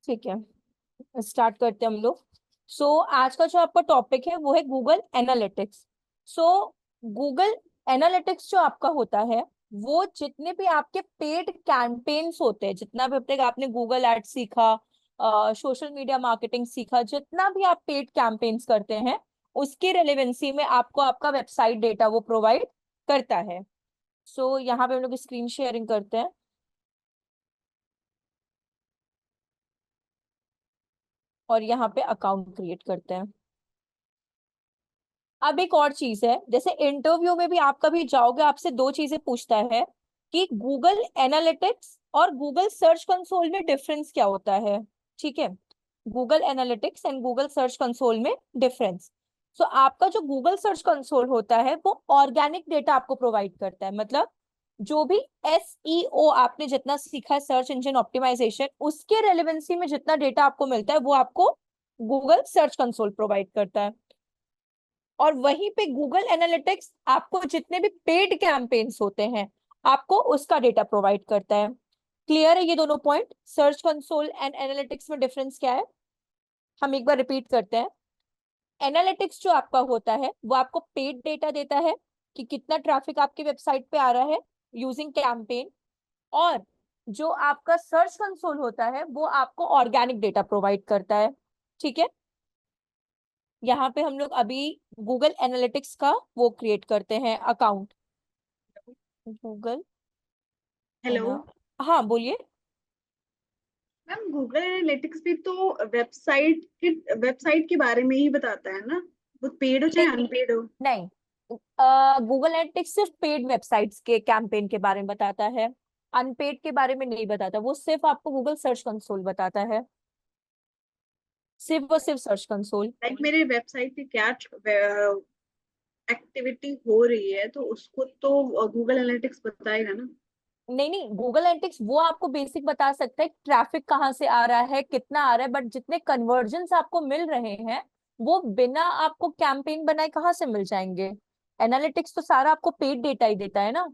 ठीक है, स्टार्ट करते हैं हम लोग। आज का जो आपका टॉपिक है वो है गूगल एनालिटिक्स। सो गूगल एनालिटिक्स जो आपका होता है वो जितने भी आपके पेड कैंपेन्स होते हैं, जितना भी अब तक आपने गूगल एड सीखा, सोशल मीडिया मार्केटिंग सीखा, जितना भी आप पेड कैंपेन्स करते हैं उसकी रेलेवेंसी में आपको आपका वेबसाइट डेटा वो प्रोवाइड करता है। यहाँ पे हम लोग स्क्रीन शेयरिंग करते हैं और यहाँ पे अकाउंट क्रिएट करते हैं। अब एक और चीज है, जैसे इंटरव्यू में भी आप कभी जाओगे आपसे दो चीजें पूछता है कि गूगल एनालिटिक्स और गूगल सर्च कंसोल में डिफरेंस क्या होता है। ठीक है, Google analytics and Google search console में डिफरेंस। आपका जो गूगल सर्च कंसोल होता है वो ऑर्गेनिक डेटा आपको प्रोवाइड करता है, मतलब जो भी SEO आपने जितना सीखा है, सर्च इंजन ऑप्टिमाइजेशन, उसके रेलेवेंसी में जितना डेटा आपको मिलता है वो आपको गूगल सर्च कंसोल प्रोवाइड करता है। और वहीं पे गूगल एनालिटिक्स आपको जितने भी पेड कैंपेन्स होते हैं आपको उसका डेटा प्रोवाइड करता है। क्लियर है ये दोनों point? Search console and analytics में डिफरेंस क्या है, हम एक बार रिपीट करते हैं। एनालिटिक्स जो आपका होता है वो आपको पेड डेटा देता है कि कितना ट्रैफिक आपके वेबसाइट पे आ रहा है यूजिंग कैंपेन। और जो आपका सर्च कंसोल होता है वो आपको ऑर्गेनिक डेटा प्रोवाइड करता है। ठीक है, यहाँ पे हम लोग अभी गूगल एनालिटिक्स का वो क्रिएट करते हैं अकाउंट। गूगल हेलो एना, हाँ बोलिए। मैम, गूगल एनालिटिक्स भी तो वेबसाइट के बारे में ही बताता है ना? वो पेड हो चाहे नहीं अनपेड हो। नहीं, गूगल एनालिटिक्स सिर्फ पेड वेबसाइट्स के कैंपेन के बारे में बताता है, अनपेड के बारे में नहीं बताता। वो सिर्फ आपको गूगल सर्च कंसोल बताता है, सिर्फ और सिर्फ सर्च कंसोल। लाइक मेरे वेबसाइट पे क्या एक्टिविटी हो रही है तो उसको तो गूगल एनालिटिक्स बताएगा ना? नहीं नहीं, गूगल एनालिटिक्स वो आपको बेसिक बता सकता है ट्रैफिक कहाँ से आ रहा है, कितना आ रहा है, बट जितने कन्वर्जन्स आपको मिल रहे हैं वो बिना आपको कैंपेन बनाए कहाँ से मिल जाएंगे। एनालिटिक्स तो सारा आपको पेड डेटा ही देता है ना।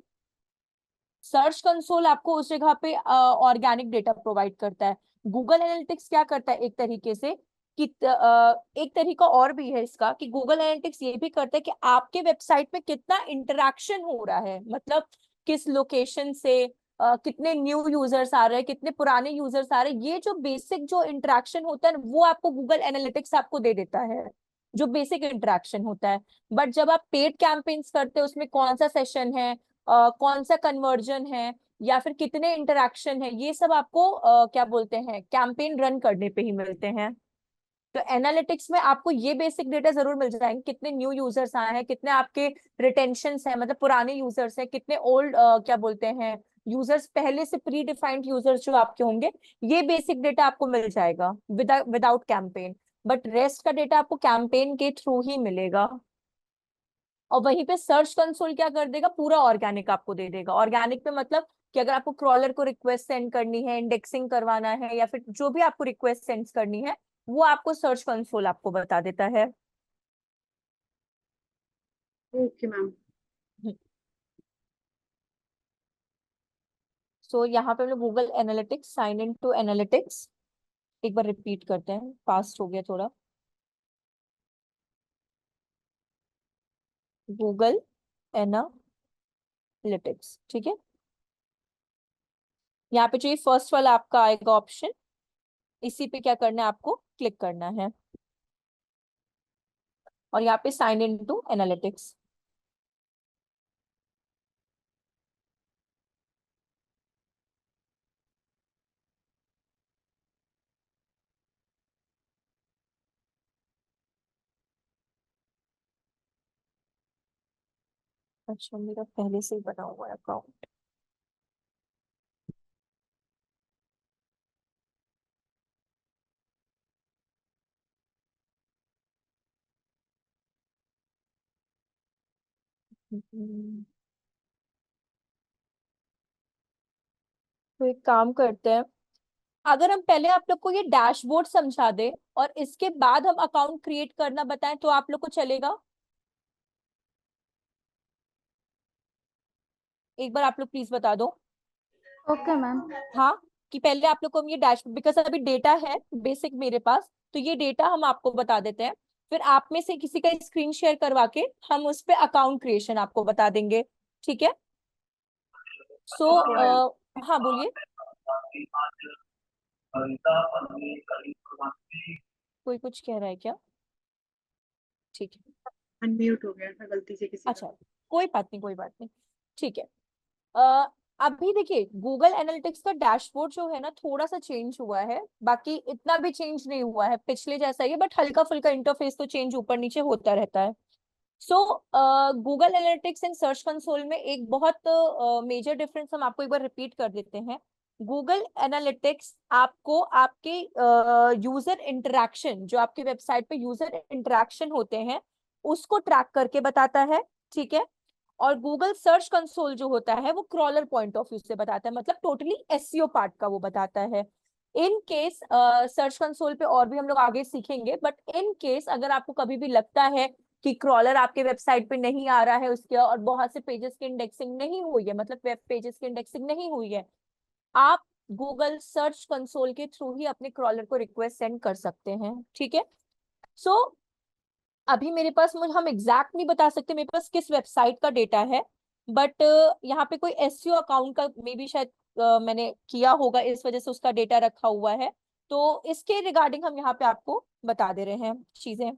सर्च कंसोल आपको उस जगह पे ऑर्गेनिक डेटा प्रोवाइड करता है। गूगल एनालिटिक्स क्या करता है एक तरीके से कि एक तरीका और भी है इसका कि गूगल एनालिटिक्स ये भी करता है कि आपके वेबसाइट में कितना इंटरेक्शन हो रहा है, मतलब किस लोकेशन से कितने न्यू यूजर्स आ रहे हैं, कितने पुराने यूजर्स आ रहे हैं। ये जो बेसिक जो इंटरेक्शन होता है वो आपको गूगल एनालिटिक्स आपको दे देता है, जो बेसिक इंटरेक्शन होता है। बट जब आप पेड कैंपेन्स करते हैं उसमें कौन सा सेशन है, कौन सा कन्वर्जन है, या फिर कितने इंटरेक्शन है, ये सब आपको क्या बोलते हैं कैंपेन रन करने पे ही मिलते हैं। तो एनालिटिक्स में आपको ये बेसिक डेटा जरूर मिल जाएंगे, कितने न्यू यूजर्स आए हैं, कितने आपके रिटेंशन हैं, मतलब पुराने यूजर्स हैं, कितने ओल्ड क्या बोलते हैं यूजर्स, पहले से प्री डिफाइंड यूजर्स जो आपके होंगे। ये बेसिक डेटा आपको मिल जाएगा विदाउट कैंपेन। बट रेस्ट का डेटा आपको कैंपेन के थ्रू ही मिलेगा। और वहीं पे सर्च कंसोल क्या कर देगा, पूरा ऑर्गेनिक आपको दे देगा। ऑर्गेनिक में मतलब कि अगर आपको क्रॉलर को रिक्वेस्ट सेंड करनी है, इंडेक्सिंग करवाना है, या फिर जो भी आपको रिक्वेस्ट सेंड करनी है वो आपको सर्च कंसोल आपको बता देता है। Okay ma'am. यहाँ पे हम लोग Google Analytics, sign in to Analytics, एक बार रिपीट करते हैं, फास्ट हो गया थोड़ा। गूगल एनालिटिक्स, ठीक है। यहाँ पे जो ये फर्स्ट वाला आपका आएगा ऑप्शन, इसी पे क्या करना है, आपको क्लिक करना है और यहाँ पे साइन इन टू एनालिटिक्स। अच्छा, मेरा पहले से ही बना हुआ है अकाउंट। तो एक काम करते हैं, अगर हम पहले आप लोग को ये डैशबोर्ड समझा दे और इसके बाद हम अकाउंट क्रिएट करना बताएं तो आप लोग को चलेगा? एक बार आप लोग प्लीज बता दो। Okay ma'am. हाँ, कि पहले आप लोग को हम ये डैशबोर्ड, बिकॉज अभी डेटा है बेसिक मेरे पास, तो ये डेटा हम आपको बता देते हैं। फिर आप में से किसी का स्क्रीन शेयर करवा के हम उस पे अकाउंट क्रिएशन आपको बता देंगे, ठीक है। सो हाँ बोलिए, कोई कुछ कह रहा है क्या? ठीक है, अनम्यूट हो गया था गलती से किसी का। अच्छा, कोई बात नहीं, कोई बात नहीं, ठीक है। अ, अभी देखिए गूगल एनालिटिक्स का डैशबोर्ड जो है ना थोड़ा सा चेंज हुआ है, बाकी इतना भी चेंज नहीं हुआ है, पिछले जैसा ही है, बट हल्का फुल्का इंटरफेस तो चेंज ऊपर नीचे होता रहता है। सो Google analytics and search console में एक बहुत मेजर डिफरेंस हम आपको एक बार रिपीट कर देते हैं। गूगल एनालिटिक्स आपको आपके यूजर इंटरेक्शन, जो आपके वेबसाइट पे यूजर इंटरेक्शन होते हैं, उसको ट्रैक करके बताता है, ठीक है। और गूगल सर्च कंसोल जो होता है वो क्रॉलर पॉइंट ऑफ व्यू से बताता है, मतलब टोटली एसईओ पार्ट का वो बताता है। इन केस सर्च कंसोल पे और भी हम लोग आगे सीखेंगे, बट इन केस अगर आपको कभी भी लगता है कि क्रॉलर आपके वेबसाइट पे नहीं आ रहा है उसके, और बहुत से पेजेस की इंडेक्सिंग नहीं हुई है, मतलब वेब पेजेस की इंडेक्सिंग नहीं हुई है, आप गूगल सर्च कंसोल के थ्रू ही अपने क्रॉलर को रिक्वेस्ट सेंड कर सकते हैं, ठीक है। सो अभी मेरे पास, मुझे हम एग्जैक्ट नहीं बता सकते मेरे पास किस वेबसाइट का डेटा है, बट यहाँ पे कोई एसईओ अकाउंट का मे बी शायद मैंने किया होगा, इस वजह से उसका डेटा रखा हुआ है। तो इसके रिगार्डिंग हम यहाँ पे आपको बता दे रहे हैं चीजें।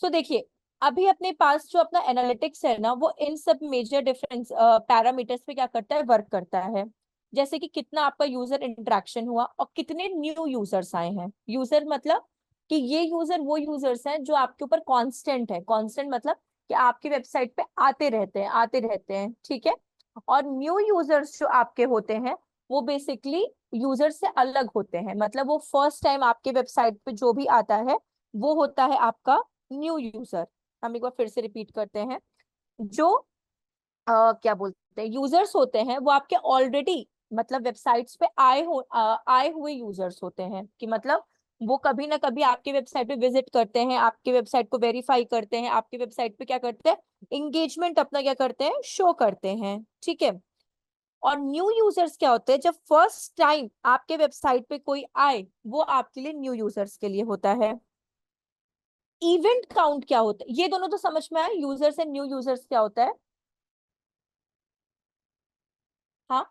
तो देखिए, अभी अपने पास जो अपना एनालिटिक्स है ना, वो इन सब मेजर डिफरेंस पैरामीटर्स पे क्या करता है, वर्क करता है। जैसे कि कितना आपका यूजर इंटरेक्शन हुआ और कितने न्यू यूजर्स आए हैं। यूजर मतलब कि ये यूजर वो यूजर्स हैं जो आपके ऊपर कांस्टेंट है, कांस्टेंट मतलब कि आपकी वेबसाइट पे आते रहते हैं, आते रहते हैं, ठीक है। और न्यू यूजर्स जो आपके होते हैं वो बेसिकली यूजर से अलग होते हैं, मतलब वो फर्स्ट टाइम आपके वेबसाइट पे जो भी आता है वो होता है आपका न्यू यूजर। हम एक बार फिर से रिपीट करते हैं, जो क्या बोलते हैं यूजर्स होते हैं वो आपके ऑलरेडी मतलब वेबसाइट्स पे आए हुए यूजर्स होते हैं, कि मतलब वो कभी ना कभी आपके वेबसाइट पे विजिट करते हैं, आपके वेबसाइट को वेरीफाई करते हैं, आपके वेबसाइट पे क्या करते हैं, इंगेजमेंट अपना क्या करते हैं, शो करते हैं, ठीक है। और न्यू यूजर्स क्या होते हैं, जब फर्स्ट टाइम आपके वेबसाइट पे कोई आए, वो आपके लिए न्यू यूजर्स के लिए होता है। इवेंट काउंट क्या होता है, ये दोनों तो समझ में आए, यूजर्स एंड न्यू यूजर्स क्या होता है। हाँ,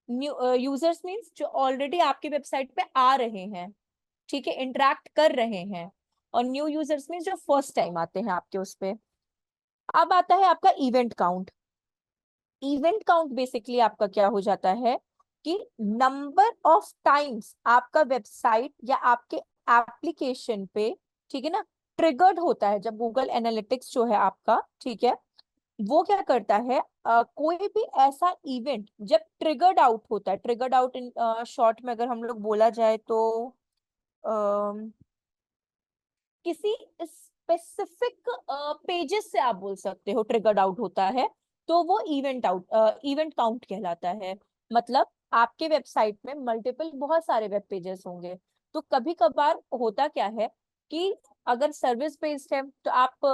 न्यू यूजर्स मींस जो ऑलरेडी आपके वेबसाइट पे आ रहे हैं, ठीक है, इंटरेक्ट कर रहे हैं। और न्यू यूजर्स मींस जो फर्स्ट टाइम आते हैं आपके उस पे। अब आता है आपका event count. Event count basically आपका क्या हो जाता है कि नंबर ऑफ टाइम्स आपका वेबसाइट या आपके एप्लीकेशन पे, ठीक है ना, ट्रिगर्ड होता है जब गूगल एनालिटिक्स जो है आपका, ठीक है, वो क्या करता है, कोई भी ऐसा इवेंट जब ट्रिगर्ड आउट होता है, ट्रिगर्ड आउट इन शॉर्ट में अगर हम लोग बोला जाए तो किसी स्पेसिफिक पेजेस से आप बोल सकते हो ट्रिगर्ड आउट होता है, तो वो इवेंट काउंट कहलाता है। मतलब आपके वेबसाइट में मल्टीपल बहुत सारे वेब पेजेस होंगे, तो कभी कभार होता क्या है कि अगर सर्विस बेस्ड है तो आप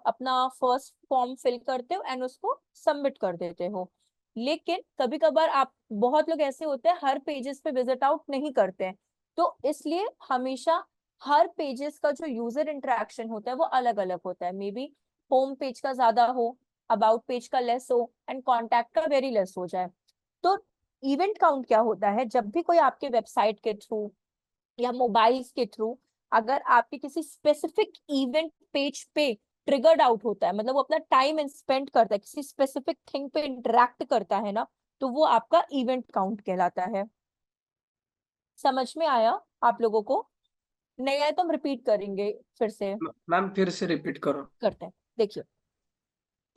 अपना फर्स्ट फॉर्म फिल करते हो एंड उसको सबमिट कर देते हो। लेकिन कभी कभार आप, बहुत लोग ऐसे होते हैं हर पेजेस पे विजिट आउट नहीं करते हैं, तो इसलिए हमेशा हर पेजेस का जो यूजर इंटरेक्शन होता है वो अलग अलग होता है। मे बी होम पेज का ज्यादा हो, अबाउट पेज का लेस हो, एंड कॉन्टैक्ट का वेरी लेस हो जाए। तो इवेंट काउंट क्या होता है, जब भी कोई आपके वेबसाइट के थ्रू या मोबाइल्स के थ्रू अगर आपके किसी स्पेसिफिक इवेंट पेज पे ट्रिगर्ड आउट होता है, मतलब वो अपना टाइम स्पेंड करता है किसी स्पेसिफिक थिंग पे इंटरेक्ट करता है ना, तो वो आपका इवेंट काउंट कहलाता है। समझ में आया आप लोगों को? नहीं आया तो हम रिपीट करेंगे फिर से, मैम फिर से रिपीट करो। करते हैं। देखिए,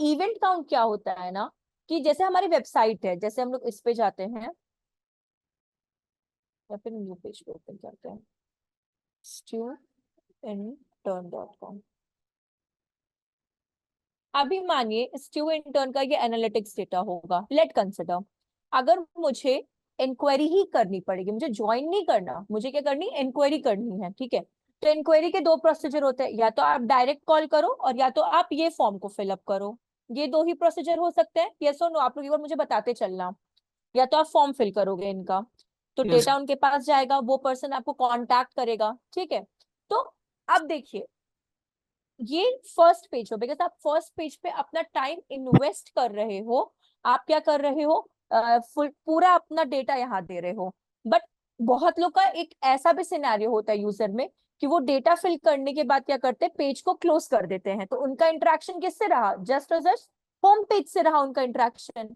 इवेंट काउंट क्या होता है ना, कि जैसे हमारी वेबसाइट है, जैसे हम लोग इस पे जाते हैं या फिर न्यू पेज पे ओपन करते हैं, stewintern.com। अभी मानिए स्ट्यू इंटर्न का ये एनालिटिक्स डेटा होगा, लेट कंसिडर। अगर मुझे इंक्वायरी ही करनी पड़ेगी, मुझे ज्वाइन नहीं करना, मुझे क्या करनी, इंक्वायरी करनी है, ठीक है। तो इंक्वायरी के दो प्रोसीजर होते हैं, या तो आप डायरेक्ट कॉल करो और या तो आप ये फॉर्म को फिलअप करो। ये दो ही प्रोसीजर हो सकते हैं, यस और नो, आप लोग एक बार मुझे बताते चलना। या तो आप फॉर्म फिल करोगे इनका, तो यस डेटा उनके पास जाएगा, वो पर्सन आपको कांटेक्ट करेगा, ठीक है। तो अब देखिए, ये फर्स्ट पेज हो, बिकॉज आप फर्स्ट पेज पे अपना टाइम इन्वेस्ट कर रहे हो, आप क्या कर रहे हो, पूरा अपना डेटा यहाँ दे रहे हो। बट बहुत लोग का एक ऐसा भी सिनेरियो होता है यूजर में कि वो डेटा फिल करने के बाद क्या करते हैं, पेज को क्लोज कर देते हैं, तो उनका इंटरेक्शन किससे रहा, जस्ट होम पेज से रहा उनका इंटरेक्शन।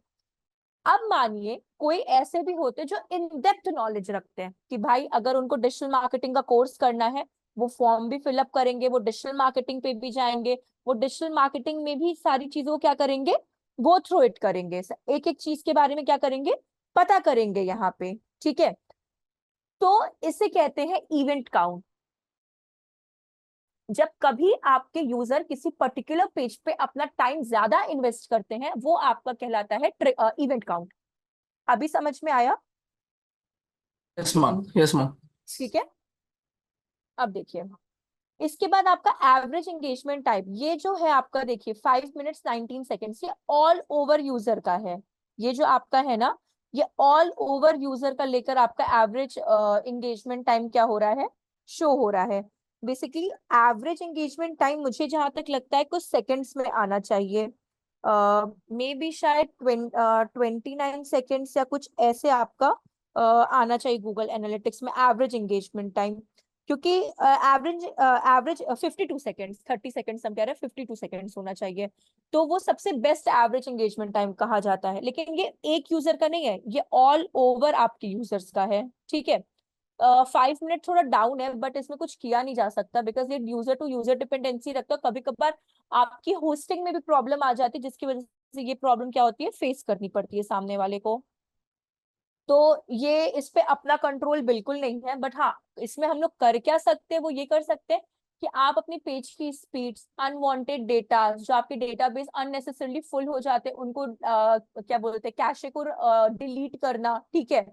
अब मानिए कोई ऐसे भी होते जो इन डेप्थ नॉलेज रखते हैं कि भाई अगर उनको डिजिटल मार्केटिंग का कोर्स करना है, वो फॉर्म भी फिलअप करेंगे, वो डिजिटल मार्केटिंग पे भी जाएंगे, वो डिजिटल मार्केटिंग में भी सारी चीजों को क्या करेंगे, गो थ्रू इट करेंगे, एक एक चीज के बारे में क्या करेंगे, पता करेंगे यहाँ पे, ठीक है। तो इसे कहते हैं इवेंट काउंट। जब कभी आपके यूजर किसी पर्टिकुलर पेज पे अपना टाइम ज्यादा इन्वेस्ट करते हैं, वो आपका कहलाता है इवेंट काउंट। अभी समझ में आया? Yes ma'am, yes ma'am. ठीक है। अब देखिए, इसके बाद आपका एवरेज एंगेजमेंट टाइप, ये जो है आपका देखिए 5 मिनट्स 19 सेकेंड्स, ये ऑल ओवर यूजर का है। ये जो आपका है ना, ये ऑल ओवर यूजर का लेकर आपका एवरेज एंगेजमेंट टाइम क्या हो रहा है, शो हो रहा है। बेसिकली एवरेज एंगेजमेंट टाइम मुझे जहां तक लगता है कुछ सेकंड्स में आना चाहिए, मे बी शायद 29 सेकेंड्स या कुछ ऐसे आपका आना चाहिए गूगल एनालिटिक्स में एवरेज एंगेजमेंट टाइम। क्योंकि एवरेज एवरेज 52 सेकेंड्स, 30 सेकेंड्स हम कह रहे हैं, 52 सेकेंड्स होना चाहिए, तो वो सबसे बेस्ट एवरेज एंगेजमेंट टाइम कहा जाता है। लेकिन ये एक यूजर का नहीं है, ये ऑल ओवर आपके यूजर्स का है, ठीक है। 5 मिनट थोड़ा डाउन है, बट इसमें कुछ किया नहीं जा सकता, बिकॉज ये यूजर टू यूजर डिपेंडेंसी रखता है। कभी कभार आपकी होस्टिंग में भी प्रॉब्लम आ जाती है, जिसकी वजह से ये प्रॉब्लम क्या होती है, फेस करनी पड़ती है सामने वाले को। तो ये इस पे अपना कंट्रोल बिल्कुल नहीं है, बट हाँ, इसमें हम लोग कर क्या सकते हैं, वो ये कर सकते हैं कि आप अपनी पेज की स्पीड्स, अनवांटेड डेटा जो आपके डेटाबेस अननेसेसरली फुल हो जाते हैं, उनको क्या बोलते हैं, कैशे को डिलीट करना, ठीक है।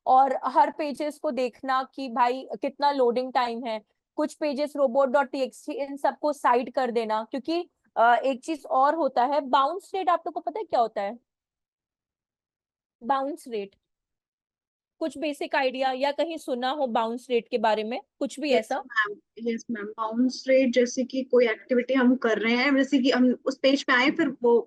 और हर पेजेस को देखना कि भाई कितना लोडिंग टाइम है, कुछ पेजेस robot.txt इन सबको साइड कर देना, क्योंकि एक चीज और होता है, बाउंस रेट। आप लोग को पता है क्या होता है बाउंस रेट? कुछ बेसिक आइडिया या कहीं सुना हो बाउंस रेट के बारे में, कुछ भी यस ऐसा? Ma'am, yes ma'am, bounce rate जैसे कि कोई एक्टिविटी हम कर रहे हैं, जैसे कि हम उस पेज पे आए, फिर वो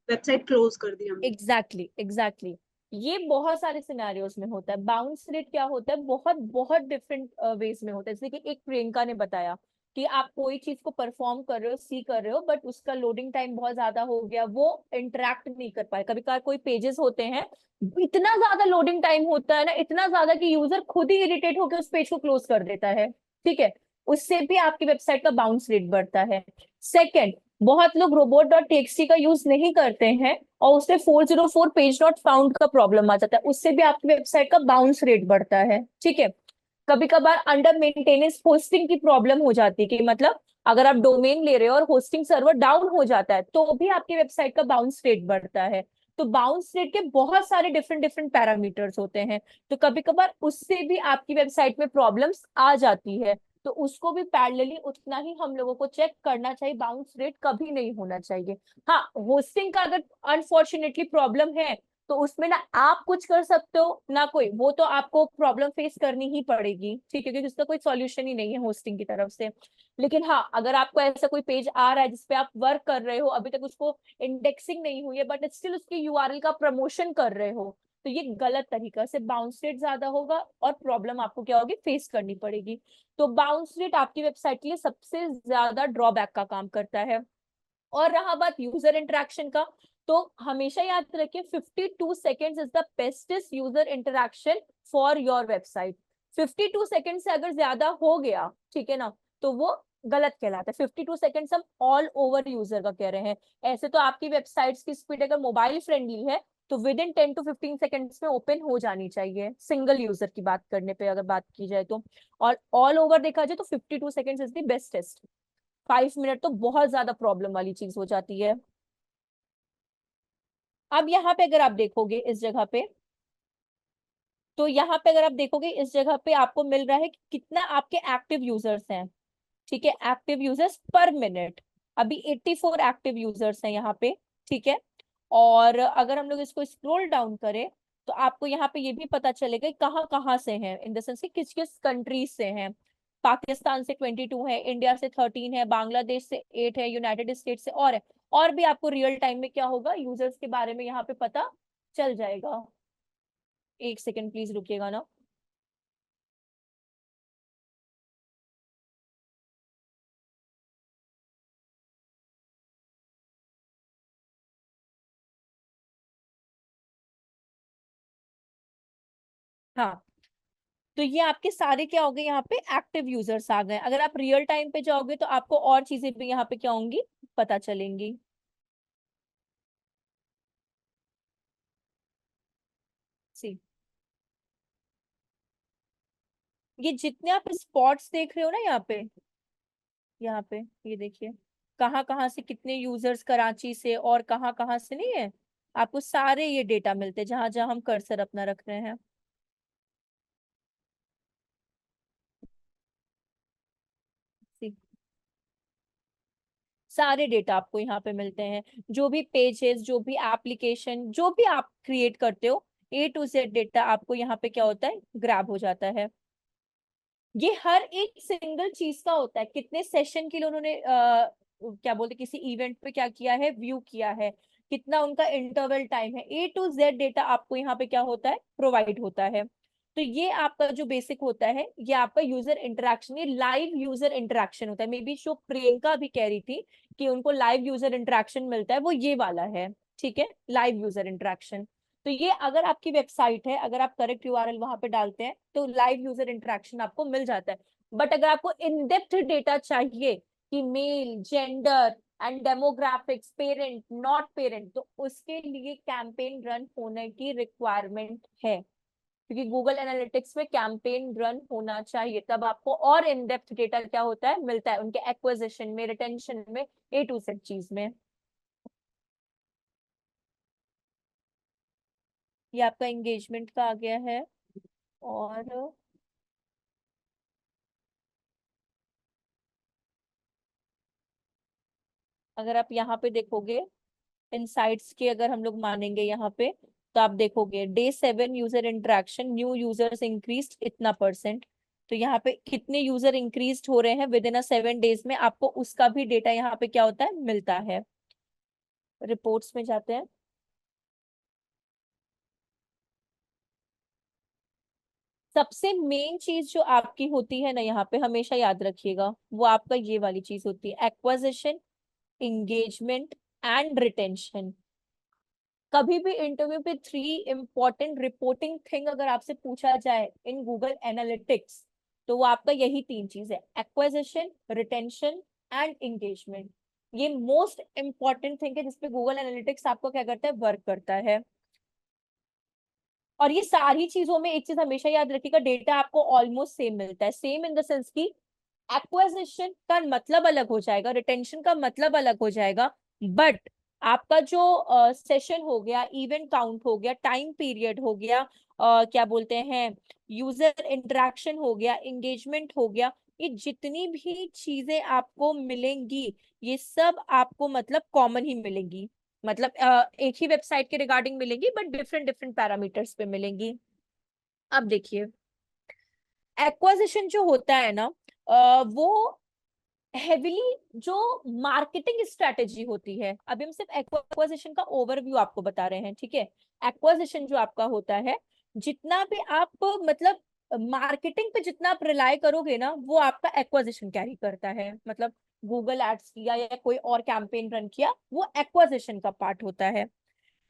वेबसाइट क्लोज कर दी हमने। एग्जैक्टली एग्जैक्टली, ये बहुत सारे सिनेरियोज में होता है। बाउंस रेट क्या होता है, बहुत बहुत डिफरेंट वेज में होता है। जैसे कि एक प्रियंका ने बताया कि आप कोई चीज को परफॉर्म कर रहे हो, सी कर रहे हो, बट उसका लोडिंग टाइम बहुत ज्यादा हो गया, वो इंटरेक्ट नहीं कर पाए। कभी कभार कोई पेजेस होते हैं, इतना ज्यादा लोडिंग टाइम होता है ना, इतना ज्यादा कि यूजर खुद ही इरिटेट होकर उस पेज को क्लोज कर देता है, ठीक है। उससे भी आपकी वेबसाइट का बाउंस रेट बढ़ता है। सेकेंड, बहुत लोग robot.txt का यूज नहीं करते हैं और उससे 404 पेज नॉट फाउंड का प्रॉब्लम आ जाता है, उससे भी आपकी वेबसाइट का बाउंस रेट बढ़ता है, ठीक है। कभी कभार अंडर मेंटेनेंस होस्टिंग की प्रॉब्लम हो जाती है, कि मतलब अगर आप डोमेन ले रहे हो और होस्टिंग सर्वर डाउन हो जाता है, तो भी आपकी वेबसाइट का बाउंस रेट बढ़ता है। तो बाउंस रेट के बहुत सारे डिफरेंट डिफरेंट पैरामीटर्स होते हैं, तो कभी कभार उससे भी आपकी वेबसाइट में प्रॉब्लम्स आ जाती है, तो उसको भी पैरेलली उतना ही हम लोगों को चेक करना चाहिए, बाउंस रेट कभी नहीं होना चाहिए। हाँ, होस्टिंग का अगर अनफॉर्चुनेटली प्रॉब्लम है, तो उसमें ना आप कुछ कर सकते हो ना कोई, वो तो आपको प्रॉब्लम फेस करनी ही पड़ेगी, ठीक है, क्योंकि उसका कोई सॉल्यूशन ही नहीं है होस्टिंग की तरफ से। लेकिन हाँ, अगर आपको ऐसा कोई पेज आ रहा है जिसपे आप वर्क कर रहे हो, अभी तक उसको इंडेक्सिंग नहीं हुई है, बट स्टिल उसकी यूआरएल का प्रमोशन कर रहे हो, तो ये गलत तरीका से बाउंस रेट ज्यादा होगा और प्रॉब्लम आपको क्या होगी, फेस करनी पड़ेगी। तो बाउंस रेट आपकी वेबसाइट के लिए सबसे ज्यादा ड्रॉबैक का काम करता है। और रहा बात यूजर इंटरेक्शन का, तो हमेशा याद रखिए 52 seconds is the bestest user interaction for your website. 52 second से अगर ज्यादा हो गया, ठीक है ना, तो वो गलत कहलाता है। 52 सेकेंड्स हम ऑल ओवर यूजर का कह रहे हैं। ऐसे तो आपकी वेबसाइट्स की स्पीड अगर मोबाइल फ्रेंडली है, तो विद इन 10 to 15 सेकेंड्स में ओपन हो जानी चाहिए, सिंगल यूजर की बात करने पे अगर बात की जाए तो। और ऑल ओवर देखा जाए तो 52 seconds is the bestest. 5 minute तो बहुत ज्यादा प्रॉब्लम वाली चीज हो जाती है। अब यहाँ पे अगर आप देखोगे इस जगह पे, तो यहाँ पे अगर आप देखोगे इस जगह पे आपको मिल रहा है कि कितना आपके एक्टिव यूजर्स हैं, ठीक है, एक्टिव यूजर्स पर मिनट। अभी 84 एक्टिव यूजर्स हैं यहाँ पे, ठीक है। और अगर हम लोग इसको स्क्रॉल डाउन करें, तो आपको यहाँ पे ये भी पता चलेगा कि कहाँ कहाँ से हैं, इन द सेंस कि किस किस कंट्रीज से हैं। पाकिस्तान से 22 है, इंडिया से 13 है, बांग्लादेश से 8 है, यूनाइटेड स्टेट्स से और है। और भी आपको रियल टाइम में क्या होगा, यूजर्स के बारे में यहाँ पे पता चल जाएगा। एक सेकेंड प्लीज रुकिएगा ना। हाँ, तो ये आपके सारे क्या हो गए, यहाँ पे एक्टिव यूजर्स आ गए। अगर आप रियल टाइम पे जाओगे तो आपको और चीजें भी यहाँ पे क्या होंगी, पता चलेंगी। सी, ये जितने आप स्पॉट्स देख रहे हो ना यहाँ पे ये देखिए, कहाँ कहाँ से कितने यूजर्स कराची से और कहाँ कहाँ से नहीं है, आपको सारे ये डेटा मिलते हैं जहां जहां हम कर्सर अपना रख रहे हैं। See, सारे डेटा आपको यहाँ पे मिलते हैं। जो भी पेजेस, जो भी एप्लीकेशन, जो भी आप क्रिएट करते हो, A to Z डेटा आपको यहाँ पे क्या होता है, ग्रैब हो जाता है। ये हर एक सिंगल चीज का होता है, कितने सेशन के लिए उन्होंने क्या बोलते, किसी इवेंट पे क्या किया है, व्यू किया है, कितना उनका इंटरवल टाइम है, A to Z डेटा आपको यहाँ पे क्या होता है, प्रोवाइड होता है। तो ये आपका जो बेसिक होता है, ये आपका यूजर इंटरेक्शन, ये लाइव यूजर इंटरेक्शन होता है। मे बी जो प्रियंका भी कह रही थी कि उनको लाइव यूजर इंटरेक्शन मिलता है, वो ये वाला है। ठीक है, लाइव यूजर इंटरेक्शन। तो ये अगर आपकी वेबसाइट है, अगर आप करेक्ट यूआरएल वहां पे डालते हैं तो लाइव यूजर इंटरेक्शन आपको मिल जाता है। बट अगर आपको इन डेप्थ डेटा चाहिए कि male, gender and demographics, parent, not parent, तो उसके लिए कैंपेन रन होने की रिक्वायरमेंट है, क्योंकि गूगल एनालिटिक्स में कैंपेन रन होना चाहिए, तब आपको और इन डेप्थ डेटा क्या होता है, मिलता है उनके एक्विजिशन में, रिटेंशन में, A to Z चीज में। ये आपका एंगेजमेंट का आ गया है। और अगर आप यहाँ पे देखोगे, इनसाइट्स के अगर हम लोग मानेंगे यहाँ पे, तो आप देखोगे Day 7 user interaction, new users increase इतना परसेंट। तो यहाँ पे कितने यूजर इंक्रीज हो रहे हैं विद इन 7 डेज में, आपको उसका भी डेटा यहाँ पे क्या होता है, मिलता है। रिपोर्ट्स में जाते हैं। सबसे मेन चीज जो आपकी होती है ना यहाँ पे, हमेशा याद रखिएगा, वो आपका ये वाली चीज होती है, एक्वाजिशन, इंगेजमेंट एंड रिटेंशन। कभी भी इंटरव्यू पे 3 इंपॉर्टेंट रिपोर्टिंग थिंग अगर आपसे पूछा जाए इन गूगल एनालिटिक्स, तो वो आपका यही 3 चीज है, एक्वाजिशन, रिटेंशन एंड एंगेजमेंट। ये मोस्ट इंपॉर्टेंट थिंग है जिसपे गूगल एनालिटिक्स आपको क्या करता है, वर्क करता है। और ये सारी चीजों में एक चीज हमेशा याद रखिएगा, डेटा आपको ऑलमोस्ट सेम मिलता है। सेम इन द सेंस की एक्वाजिशन का मतलब अलग हो जाएगा, रिटेंशन का मतलब अलग हो जाएगा, बट आपका जो सेशन हो गया, इवेंट काउंट हो गया, टाइम पीरियड हो गया, क्या बोलते हैं, यूजर इंटरेक्शन हो गया, एंगेजमेंट हो गया, ये जितनी भी चीजें आपको मिलेंगी, ये सब आपको मतलब कॉमन ही मिलेंगी। मतलब एक ही वेबसाइट के रिगार्डिंग मिलेंगी, बट डिफरेंट डिफरेंट पैरामीटर्स पे मिलेंगी। अब देखिए, एक्वाजिशन जो होता है ना, वो हेविली जो मार्केटिंग स्ट्रेटेजी होती है, अभी हम सिर्फ एक्वाजिशन का ओवरव्यू आपको बता रहे हैं, ठीक है। एक्वाजिशन जो आपका होता है, जितना भी आप मतलब मार्केटिंग पे जितना आप रिलाय करोगे ना, वो आपका एक्वाजिशन कैरी करता है। मतलब गूगल एड्स किया या कोई और कैंपेन रन किया, वो एक्वाजिशन का पार्ट होता है।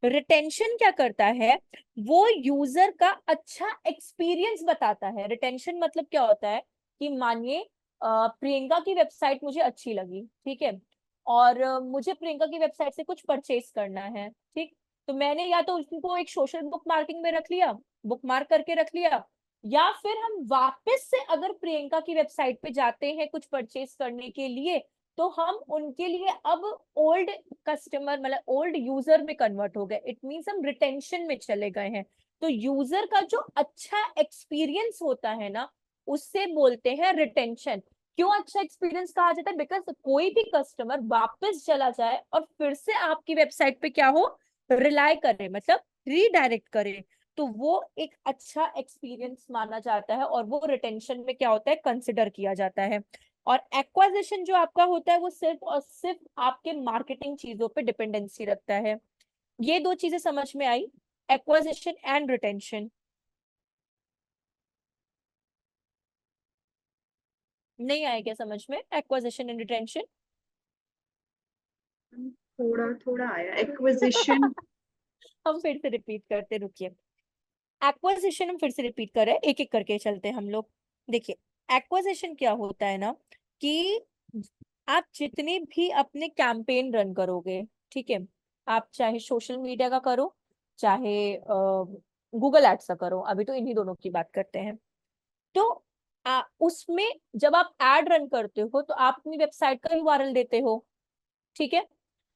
रिटेंशन क्या करता है, वो यूजर का अच्छा एक्सपीरियंस बताता है। रिटेंशन मतलब क्या होता है कि मानिए प्रियंका की वेबसाइट मुझे अच्छी लगी, ठीक है, और मुझे प्रियंका की वेबसाइट से कुछ परचेज करना है, ठीक। तो मैंने या तो उसको एक सोशल बुक मार्किंग में रख लिया, बुक मार्क करके रख लिया, या फिर हम वापस से अगर प्रियंका की वेबसाइट पे जाते हैं कुछ परचेज करने के लिए, तो हम उनके लिए अब ओल्ड कस्टमर मतलब ओल्ड यूजर में कन्वर्ट हो गए। इट मीन्स हम रिटेंशन में चले गए हैं। तो यूजर का जो अच्छा एक्सपीरियंस होता है ना, उससे बोलते हैं रिटेंशन। क्यों अच्छा एक्सपीरियंस कहा जाता है, बिकॉज कोई भी कस्टमर वापस चला जाए और फिर से आपकी वेबसाइट पे क्या हो, रिलाय करे, मतलब रीडायरेक्ट करे। तो वो एक अच्छा एक्सपीरियंस माना जाता है और वो रिटेंशन में क्या होता है, कंसिडर किया जाता है। और एक्वाजिशन जो आपका होता है वो सिर्फ और सिर्फ आपके मार्केटिंग चीजों पे डिपेंडेंसी रखता है। ये दो चीजें समझ में आई, एक्वाजिशन एंड रिटेंशन। नहीं आया क्या समझ में, एक्वाजिशन एंड रिटेंशन? थोड़ा थोड़ा आया एक्विजिशन। हम फिर से रिपीट करते, रुकिए। एक्वाजिशन हम फिर से रिपीट कर रहे हैं, एक एक करके चलते हैं हम लोग। देखिए, एक्वाजिशन क्या होता है ना, कि आप जितने भी अपने कैंपेन रन करोगे, ठीक है, आप चाहे सोशल मीडिया का करो, चाहे गूगल एड्स का करो, अभी तो इन्हीं दोनों की बात करते हैं। तो उसमें जब आप एड रन करते हो तो आप अपनी वेबसाइट का यूआरएल देते हो, ठीक है।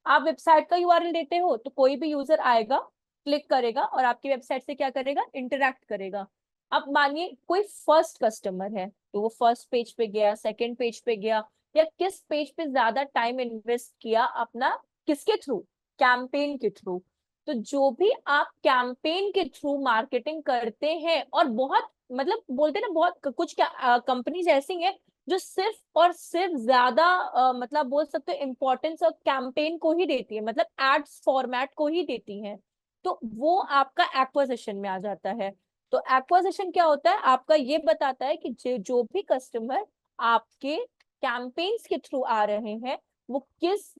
आप वेबसाइट का यूआरएल देते हो तो कोई भी यूजर आएगा, क्लिक करेगा और आपकी वेबसाइट से क्या करेगा, इंटरेक्ट करेगा। अब मानिए कोई फर्स्ट कस्टमर है, तो वो फर्स्ट पेज पे गया, सेकंड पेज पे गया, या किस पेज पे ज्यादा टाइम इन्वेस्ट किया अपना, किसके थ्रू, कैंपेन के थ्रू। तो जो भी आप कैंपेन के थ्रू मार्केटिंग करते हैं, और बहुत मतलब बोलते हैं ना, बहुत कुछ कंपनीज ऐसी हैं जो सिर्फ और सिर्फ ज्यादा मतलब बोल सकते हो इम्पोर्टेंस और कैंपेन को ही देती है, मतलब एड्स फॉर्मेट को ही देती हैं। तो वो आपका एक्विजिशन में आ जाता है। तो एक्विजिशन क्या होता है, आपका ये बताता है कि जो भी कस्टमर आपके कैंपेन्स के थ्रू आ रहे हैं, वो किस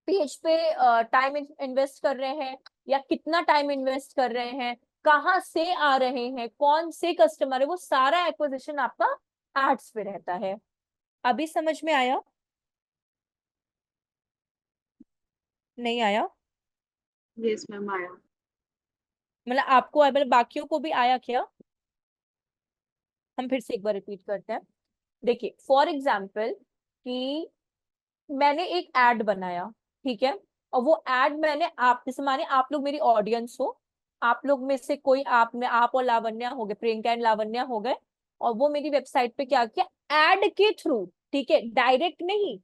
पेज पे टाइम इन्वेस्ट कर रहे हैं, या कितना टाइम इन्वेस्ट कर रहे हैं, कहाँ से आ रहे हैं, कौन से कस्टमर है, वो सारा एक्विजिशन आपका एड्स पे रहता है। अभी समझ में आया? नहीं आया? यस मैम आया। मतलब आपको, मतलब बाकियों को भी आया क्या? हम फिर से एक बार रिपीट करते हैं। देखिए, फॉर एग्जाम्पल कि मैंने एक एड बनाया, ठीक है, और वो एड मैंने, आप जैसे माने आप लोग मेरी ऑडियंस हो, आप लोग में से कोई, आप में, आप और लावण्या हो गए, प्रियंका एंड लावण्या हो गए, और वो मेरी वेबसाइट पे क्या किया, एड के थ्रू, ठीक है, डायरेक्ट नहीं,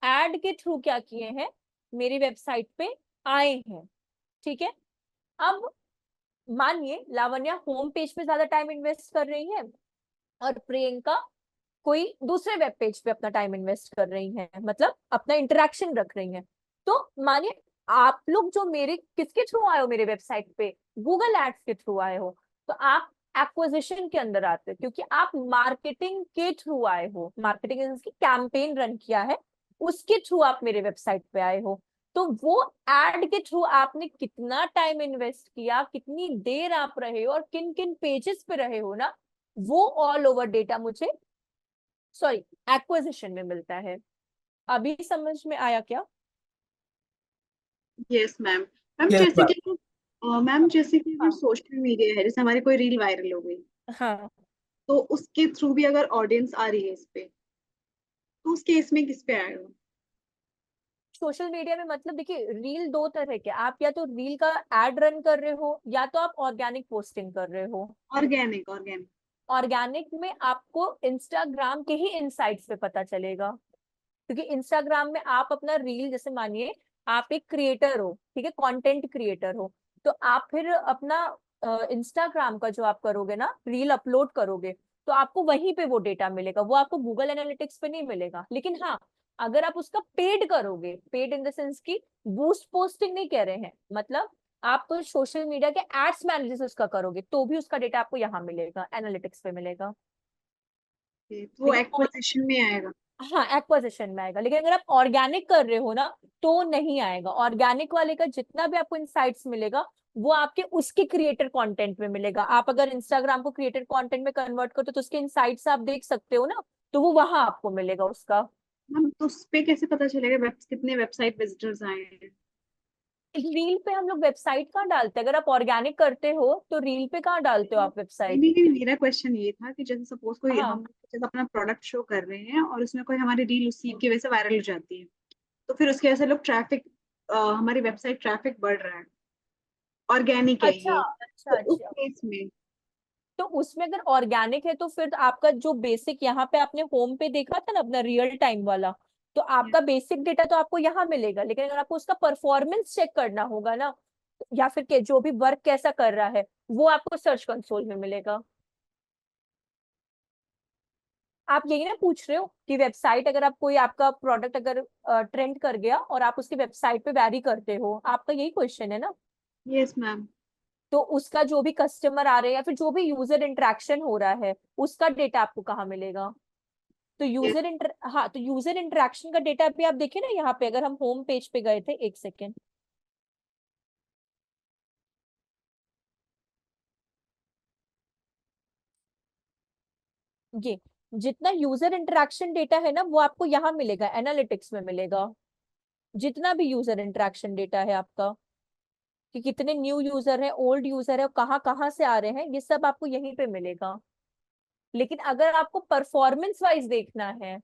एड के थ्रू क्या किए हैं, मेरी वेबसाइट पे आए हैं, ठीक है। अब मानिए लावण्या होम पेज पे ज्यादा टाइम इन्वेस्ट कर रही है, और प्रियंका कोई दूसरे वेब पेज पे अपना टाइम इन्वेस्ट कर रही हैं, मतलब अपना इंटरेक्शन रख रही हैं। तो मानिए आप लोग जो मेरे किसके थ्रू आए हो मेरे वेबसाइट पे, गूगल एड्स के थ्रू आए हो, तो आप एक्विजिशन के अंदर आते हो, क्योंकि आप मार्केटिंग के थ्रू आए हो, मार्केटिंग की कैंपेन रन किया है, उसके थ्रू आप मेरे वेबसाइट पे आए हो। तो वो एड के थ्रू आपने कितना टाइम इन्वेस्ट किया, कितनी देर आप रहे हो, और किन किन पेजेस पे रहे हो ना, वो ऑल ओवर डेटा मुझे, सॉरी, एक्विजिशन में मिलता है। अभी समझ में आया क्या? Yes ma'am. मैम यस जैसे मैम। कि मैम जैसे कि अगर हाँ सोशल मीडिया है, जैसे हमारी कोई रील वायरल हो गई, हाँ। तो उसके थ्रू भी अगर ऑडियंस आ रही है इस पे, तो उस केस में किस पे आएगा? सोशल मीडिया में मतलब देखिए, रील दो तरह के, आप या तो रील का एड रन कर रहे हो, या तो आप ऑर्गेनिक पोस्टिंग कर रहे हो। Organic organic. ऑर्गेनिक में आपको इंस्टाग्राम के ही इनसाइट्स पे पता चलेगा, क्योंकि इंस्टाग्राम में आप अपना रील, जैसे मानिए आप एक क्रिएटर हो, ठीक है, कंटेंट क्रिएटर हो, तो आप फिर अपना इंस्टाग्राम का जो आप करोगे ना, रील अपलोड करोगे, तो आपको वहीं पे वो डेटा मिलेगा, वो आपको गूगल एनालिटिक्स पे नहीं मिलेगा। लेकिन हाँ, अगर आप उसका पेड करोगे, पेड इन द सेंस की बूस्ट पोस्टिंग नहीं कह रहे हैं, मतलब आप सोशल मीडिया के एड्स मैनेजर से उसका करोगे, तो भी उसका डेटा आपको यहाँ मिलेगा, एनालिटिक्स पे मिलेगा। तो वो लेकिन एक्विजिशन में आएगा। हाँ, एक्विजिशन में आएगा, लेकिन अगर आप ऑर्गेनिक कर रहे हो ना, तो नहीं आएगा। ऑर्गेनिक वाले का जितना भी आपको इनसाइट्स मिलेगा, वो आपके उसके क्रिएटर कंटेंट में मिलेगा। आप अगर इंस्टाग्राम को क्रिएटर कंटेंट में कन्वर्ट करते हो तो उसके इनसाइट्स आप देख सकते हो ना, तो वो वहां आपको मिलेगा उसका। मैम तो उस पे कैसे पता चलेगा कितने वेबसाइट विजिटर्स आए हैं? रील पे हम लोग वेबसाइट कहाँ डालते हैं, अगर आप ऑर्गेनिक करते हो तो रील पे कहाँ डालते हो आप नहीं वेबसाइट? नहीं नहीं, मेरा क्वेश्चन ये था कि जैसे सपोज कोई हाँ, हम जैसे अपना प्रोडक्ट शो कर रहे हैं और उसमें कोई हमारी रील उसी की वजह से वायरल हो जाती है, तो फिर उसकी वजह से लोग ट्रैफिक, हमारी वेबसाइट ट्रैफिक बढ़ रहा है, ऑर्गेनिक है अच्छा ये, अच्छा तो उस अच्छा। केस में। तो उसमें अगर ऑर्गेनिक है तो फिर आपका जो बेसिक, यहाँ पे आपने होम पे देखा था ना अपना रियल टाइम वाला, तो आपका बेसिक डेटा तो आपको यहाँ मिलेगा, लेकिन अगर आपको उसका परफॉर्मेंस चेक करना होगा ना, या फिर जो भी वर्क कैसा कर रहा है वो आपको सर्च कंसोल में मिलेगा। आप यही ना पूछ रहे हो कि वेबसाइट, अगर आप कोई आपका प्रोडक्ट अगर ट्रेंड कर गया और आप उसकी वेबसाइट पे वैरी करते हो, आपका यही क्वेश्चन है ना? Yes ma'am. तो उसका जो भी कस्टमर आ रहे हैं या फिर जो भी यूजर इंटरेक्शन हो रहा है उसका डेटा आपको कहाँ मिलेगा? तो यस। हाँ, तो यूजर इंटरेक्शन का डेटा भी आप देखें ना, यहाँ पे अगर हम होम पेज पे गए थे, एक सेकेंड, ये जितना यूजर इंटरेक्शन डेटा है ना वो आपको यहाँ मिलेगा, एनालिटिक्स में मिलेगा। जितना भी यूजर इंटरेक्शन डेटा है आपका, कि कितने न्यू यूजर है, ओल्ड यूजर है, कहाँ कहाँ से आ रहे हैं, ये सब आपको यहीं पे मिलेगा। लेकिन अगर आपको परफॉर्मेंस वाइज देखना है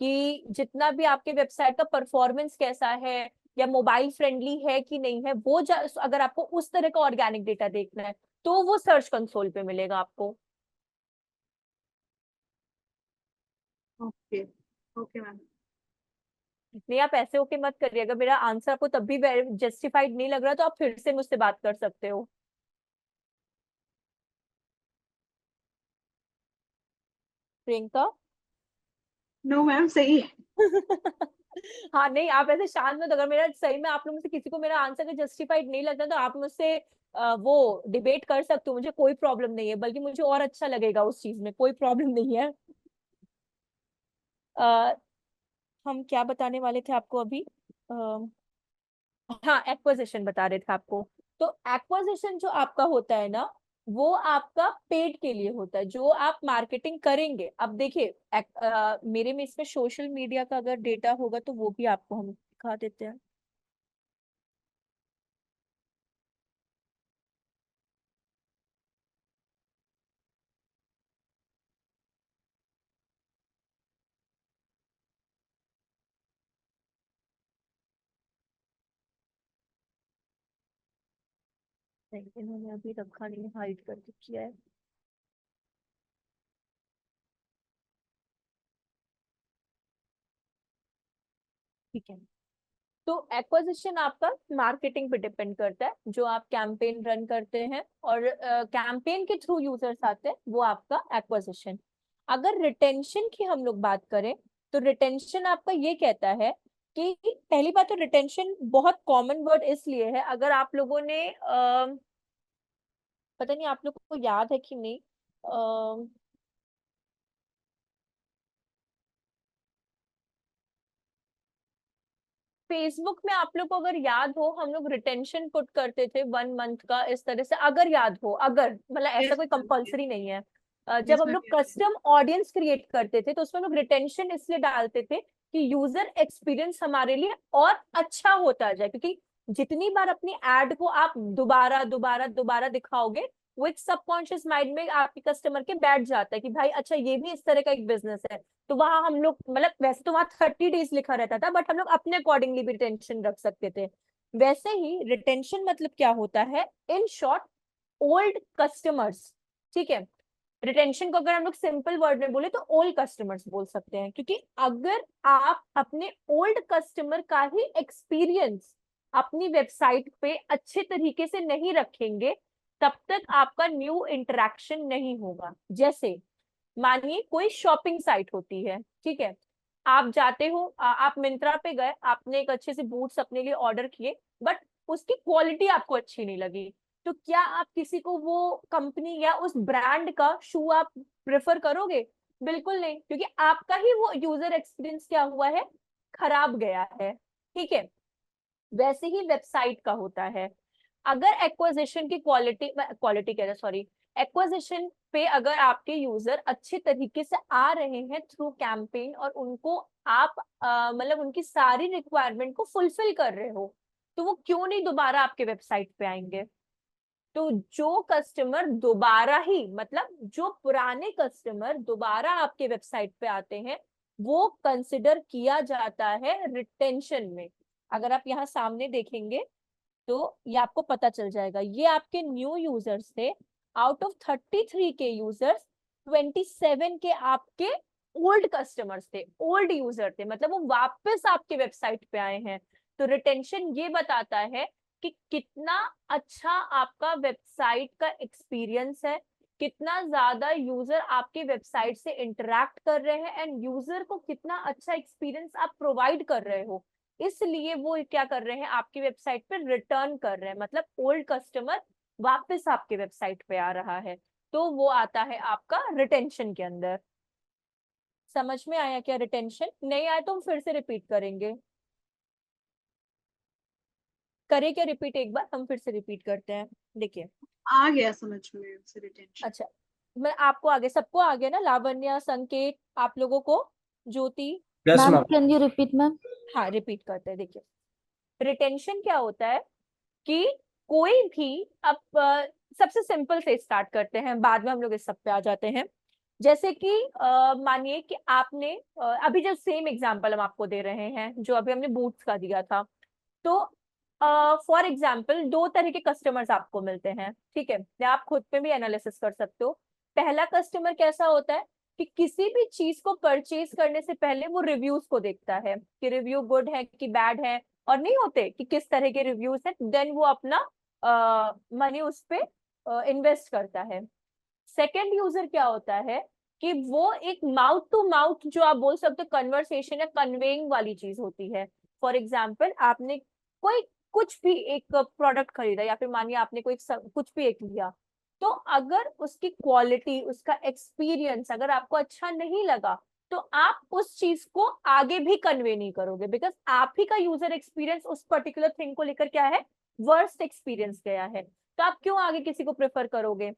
कि जितना भी आपके वेबसाइट का परफॉर्मेंस कैसा है या मोबाइल फ्रेंडली है कि नहीं है, वो अगर आपको उस तरह का ऑर्गेनिक डेटा देखना है तो वो सर्च कंसोल पे मिलेगा आपको। ओके। Okay ma'am. नहीं, आप ऐसे होके मत करिए। अगर मेरा आंसर आपको तब भी जस्टिफाइड नहीं लग रहा तो आप फिर से मुझसे बात कर सकते हो। प्रियंका। नो मैम, सही है। हाँ नहीं, आप ऐसे शांत मत, अगर मेरा सही में आप लोग में से किसी को मेरा आंसर जस्टिफाइड नहीं लगता तो आप मुझसे वो डिबेट कर सकते हो, मुझे कोई प्रॉब्लम नहीं है, बल्कि मुझे और अच्छा लगेगा उस चीज में, कोई प्रॉब्लम नहीं है। आ, हम क्या बताने वाले थे आपको अभी? हाँ, एक्विजिशन बता रहे थे आपको। तो एक्विजिशन जो आपका होता है ना, वो आपका पेड के लिए होता है, जो आप मार्केटिंग करेंगे। अब देखिए, मेरे में इसमें सोशल मीडिया का अगर डेटा होगा तो वो भी आपको हम दिखा देते हैं। नहीं, इन्होंने अभी रखा नहीं, हाइड करके किया है। ठीक है। तो एक्विजिशन आपका मार्केटिंग पे डिपेंड करता है, जो आप कैंपेन रन करते हैं और कैंपेन के थ्रू यूजर्स आते हैं, वो आपका एक्विजिशन। अगर रिटेंशन की हम लोग बात करें तो रिटेंशन आपका ये कहता है कि, पहली बात तो रिटेंशन बहुत कॉमन वर्ड इसलिए है, अगर आप लोगों ने पता नहीं आप लोगों को याद है कि नहीं, फेसबुक में आप लोग को अगर याद हो, हम लोग रिटेंशन पुट करते थे 1 मंथ का, इस तरह से, अगर याद हो, अगर मतलब ऐसा यस कोई मैम। कंपलसरी नहीं है। जब यस हम मैम। लोग कस्टम ऑडियंस क्रिएट करते थे तो उसमें हम लोग रिटेंशन इसलिए डालते थे कि यूजर एक्सपीरियंस हमारे लिए और अच्छा होता जाए, क्योंकि जितनी बार अपनी एड को आप दोबारा दोबारा दोबारा दिखाओगे, वो एक सबकॉन्शियस माइंड में आपके कस्टमर के बैठ जाता है कि भाई अच्छा, ये भी इस तरह का एक बिजनेस है। तो वहां हम लोग, मतलब वैसे तो वहां 30 डेज लिखा रहता था, बट हम लोग अपने अकॉर्डिंगली भी रिटेंशन रख सकते थे। वैसे ही रिटेंशन मतलब क्या होता है, इन शॉर्ट, ओल्ड कस्टमर्स। ठीक है। रिटेंशन को अगर हम लोग सिंपल वर्ड में बोले तो ओल्ड कस्टमर्स बोल सकते हैं, क्योंकि अगर आप अपने ओल्ड कस्टमर का ही एक्सपीरियंस अपनी वेबसाइट पे अच्छे तरीके से नहीं रखेंगे, तब तक आपका न्यू इंटरेक्शन नहीं होगा। जैसे मानिए कोई शॉपिंग साइट होती है, ठीक है, आप जाते हो, आप मिंत्रा पे गए, आपने एक अच्छे से बूट्स अपने लिए ऑर्डर किए, बट उसकी क्वालिटी आपको अच्छी नहीं लगी, तो क्या आप किसी को वो कंपनी या उस ब्रांड का शू आप प्रेफर करोगे? बिल्कुल नहीं, क्योंकि आपका ही वो यूजर एक्सपीरियंस क्या हुआ है, खराब गया है। ठीक है। वैसे ही वेबसाइट का होता है। अगर एक्विजिशन की क्वालिटी क्वालिटी कह रहे, सॉरी, एक्विजिशन पे अगर आपके यूजर अच्छे तरीके से आ रहे हैं थ्रू कैंपेन और उनको आप मतलब उनकी सारी रिक्वायरमेंट को फुलफिल कर रहे हो, तो वो क्यों नहीं दोबारा आपके वेबसाइट पे आएंगे? तो जो कस्टमर दोबारा ही, मतलब जो पुराने कस्टमर दोबारा आपके वेबसाइट पे आते हैं, वो कंसिडर किया जाता है रिटेंशन में। अगर आप यहाँ सामने देखेंगे तो ये आपको पता चल जाएगा, ये आपके न्यू यूजर्स थे। आउट ऑफ 33 के यूजर्स, 27 के आपके ओल्ड कस्टमर्स थे, ओल्ड यूजर थे, मतलब वो वापस आपके वेबसाइट पे आए हैं। तो रिटेंशन ये बताता है कि कितना अच्छा आपका वेबसाइट का एक्सपीरियंस है, कितना ज्यादा यूजर आपकी वेबसाइट से इंटरेक्ट कर रहे हैं एंड यूजर को कितना अच्छा एक्सपीरियंस आप प्रोवाइड कर रहे हो। इसलिए वो क्या कर रहे हैं, आपकी वेबसाइट पे रिटर्न कर रहे हैं, मतलब ओल्ड कस्टमर वापस आपके वेबसाइट पे आ रहा है, तो वो आता है आपका रिटेंशन के अंदर। समझ में आया क्या? रिटेंशन नहीं आया तो हम फिर से रिपीट करेंगे। करें क्या रिपीट? एक बार हम फिर से रिपीट करते हैं। देखिए, आ गया समझ में रिटेंशन। अच्छा, मैं आपको आगे, सबको आगे ना, लावण्या, संकेत, आप लोगों को, Jyoti? Yes ma'am ma'am. Can you repeat ma'am? हाँ, रिपीट करते हैं। देखिए, रिटेंशन क्या होता है कि कोई भी, अब सबसे सिंपल से स्टार्ट करते हैं, बाद में हम लोग इस सब पे आ जाते हैं। जैसे कि मानिए कि आपने अभी जो सेम एग्जांपल हम आपको दे रहे हैं जो अभी हमने बूट्स का दिया था, तो फॉर एग्जाम्पल 2 तरह के कस्टमर्स आपको मिलते हैं, ठीक है, या आप खुद पे भी एनालिसिस कर सकते हो। पहला कस्टमर कैसा होता है कि किसी भी चीज को परचेज करने से पहले वो रिव्यूज को देखता है कि रिव्यू गुड है कि बैड है, और नहीं होते कि किस तरह के रिव्यूज है, देन वो अपना मनी उस पे इन्वेस्ट करता है। सेकेंड यूजर क्या होता है कि वो एक माउथ टू माउथ, जो आप बोल सकते हो कन्वर्सेशन या कन्वेइंग वाली चीज होती है। फॉर एग्जाम्पल, आपने कोई कुछ भी एक प्रोडक्ट खरीदा, या फिर मानिए आपने कोई कुछ भी एक लिया, तो अगर उसकी क्वालिटी, उसका एक्सपीरियंस अगर आपको अच्छा नहीं लगा, तो आप उस चीज को आगे भी कन्वे नहीं करोगे, बिकॉज आप ही का यूजर एक्सपीरियंस उस पर्टिकुलर थिंग को लेकर क्या है, वर्स्ट एक्सपीरियंस गया है, तो आप क्यों आगे किसी को प्रेफर करोगे?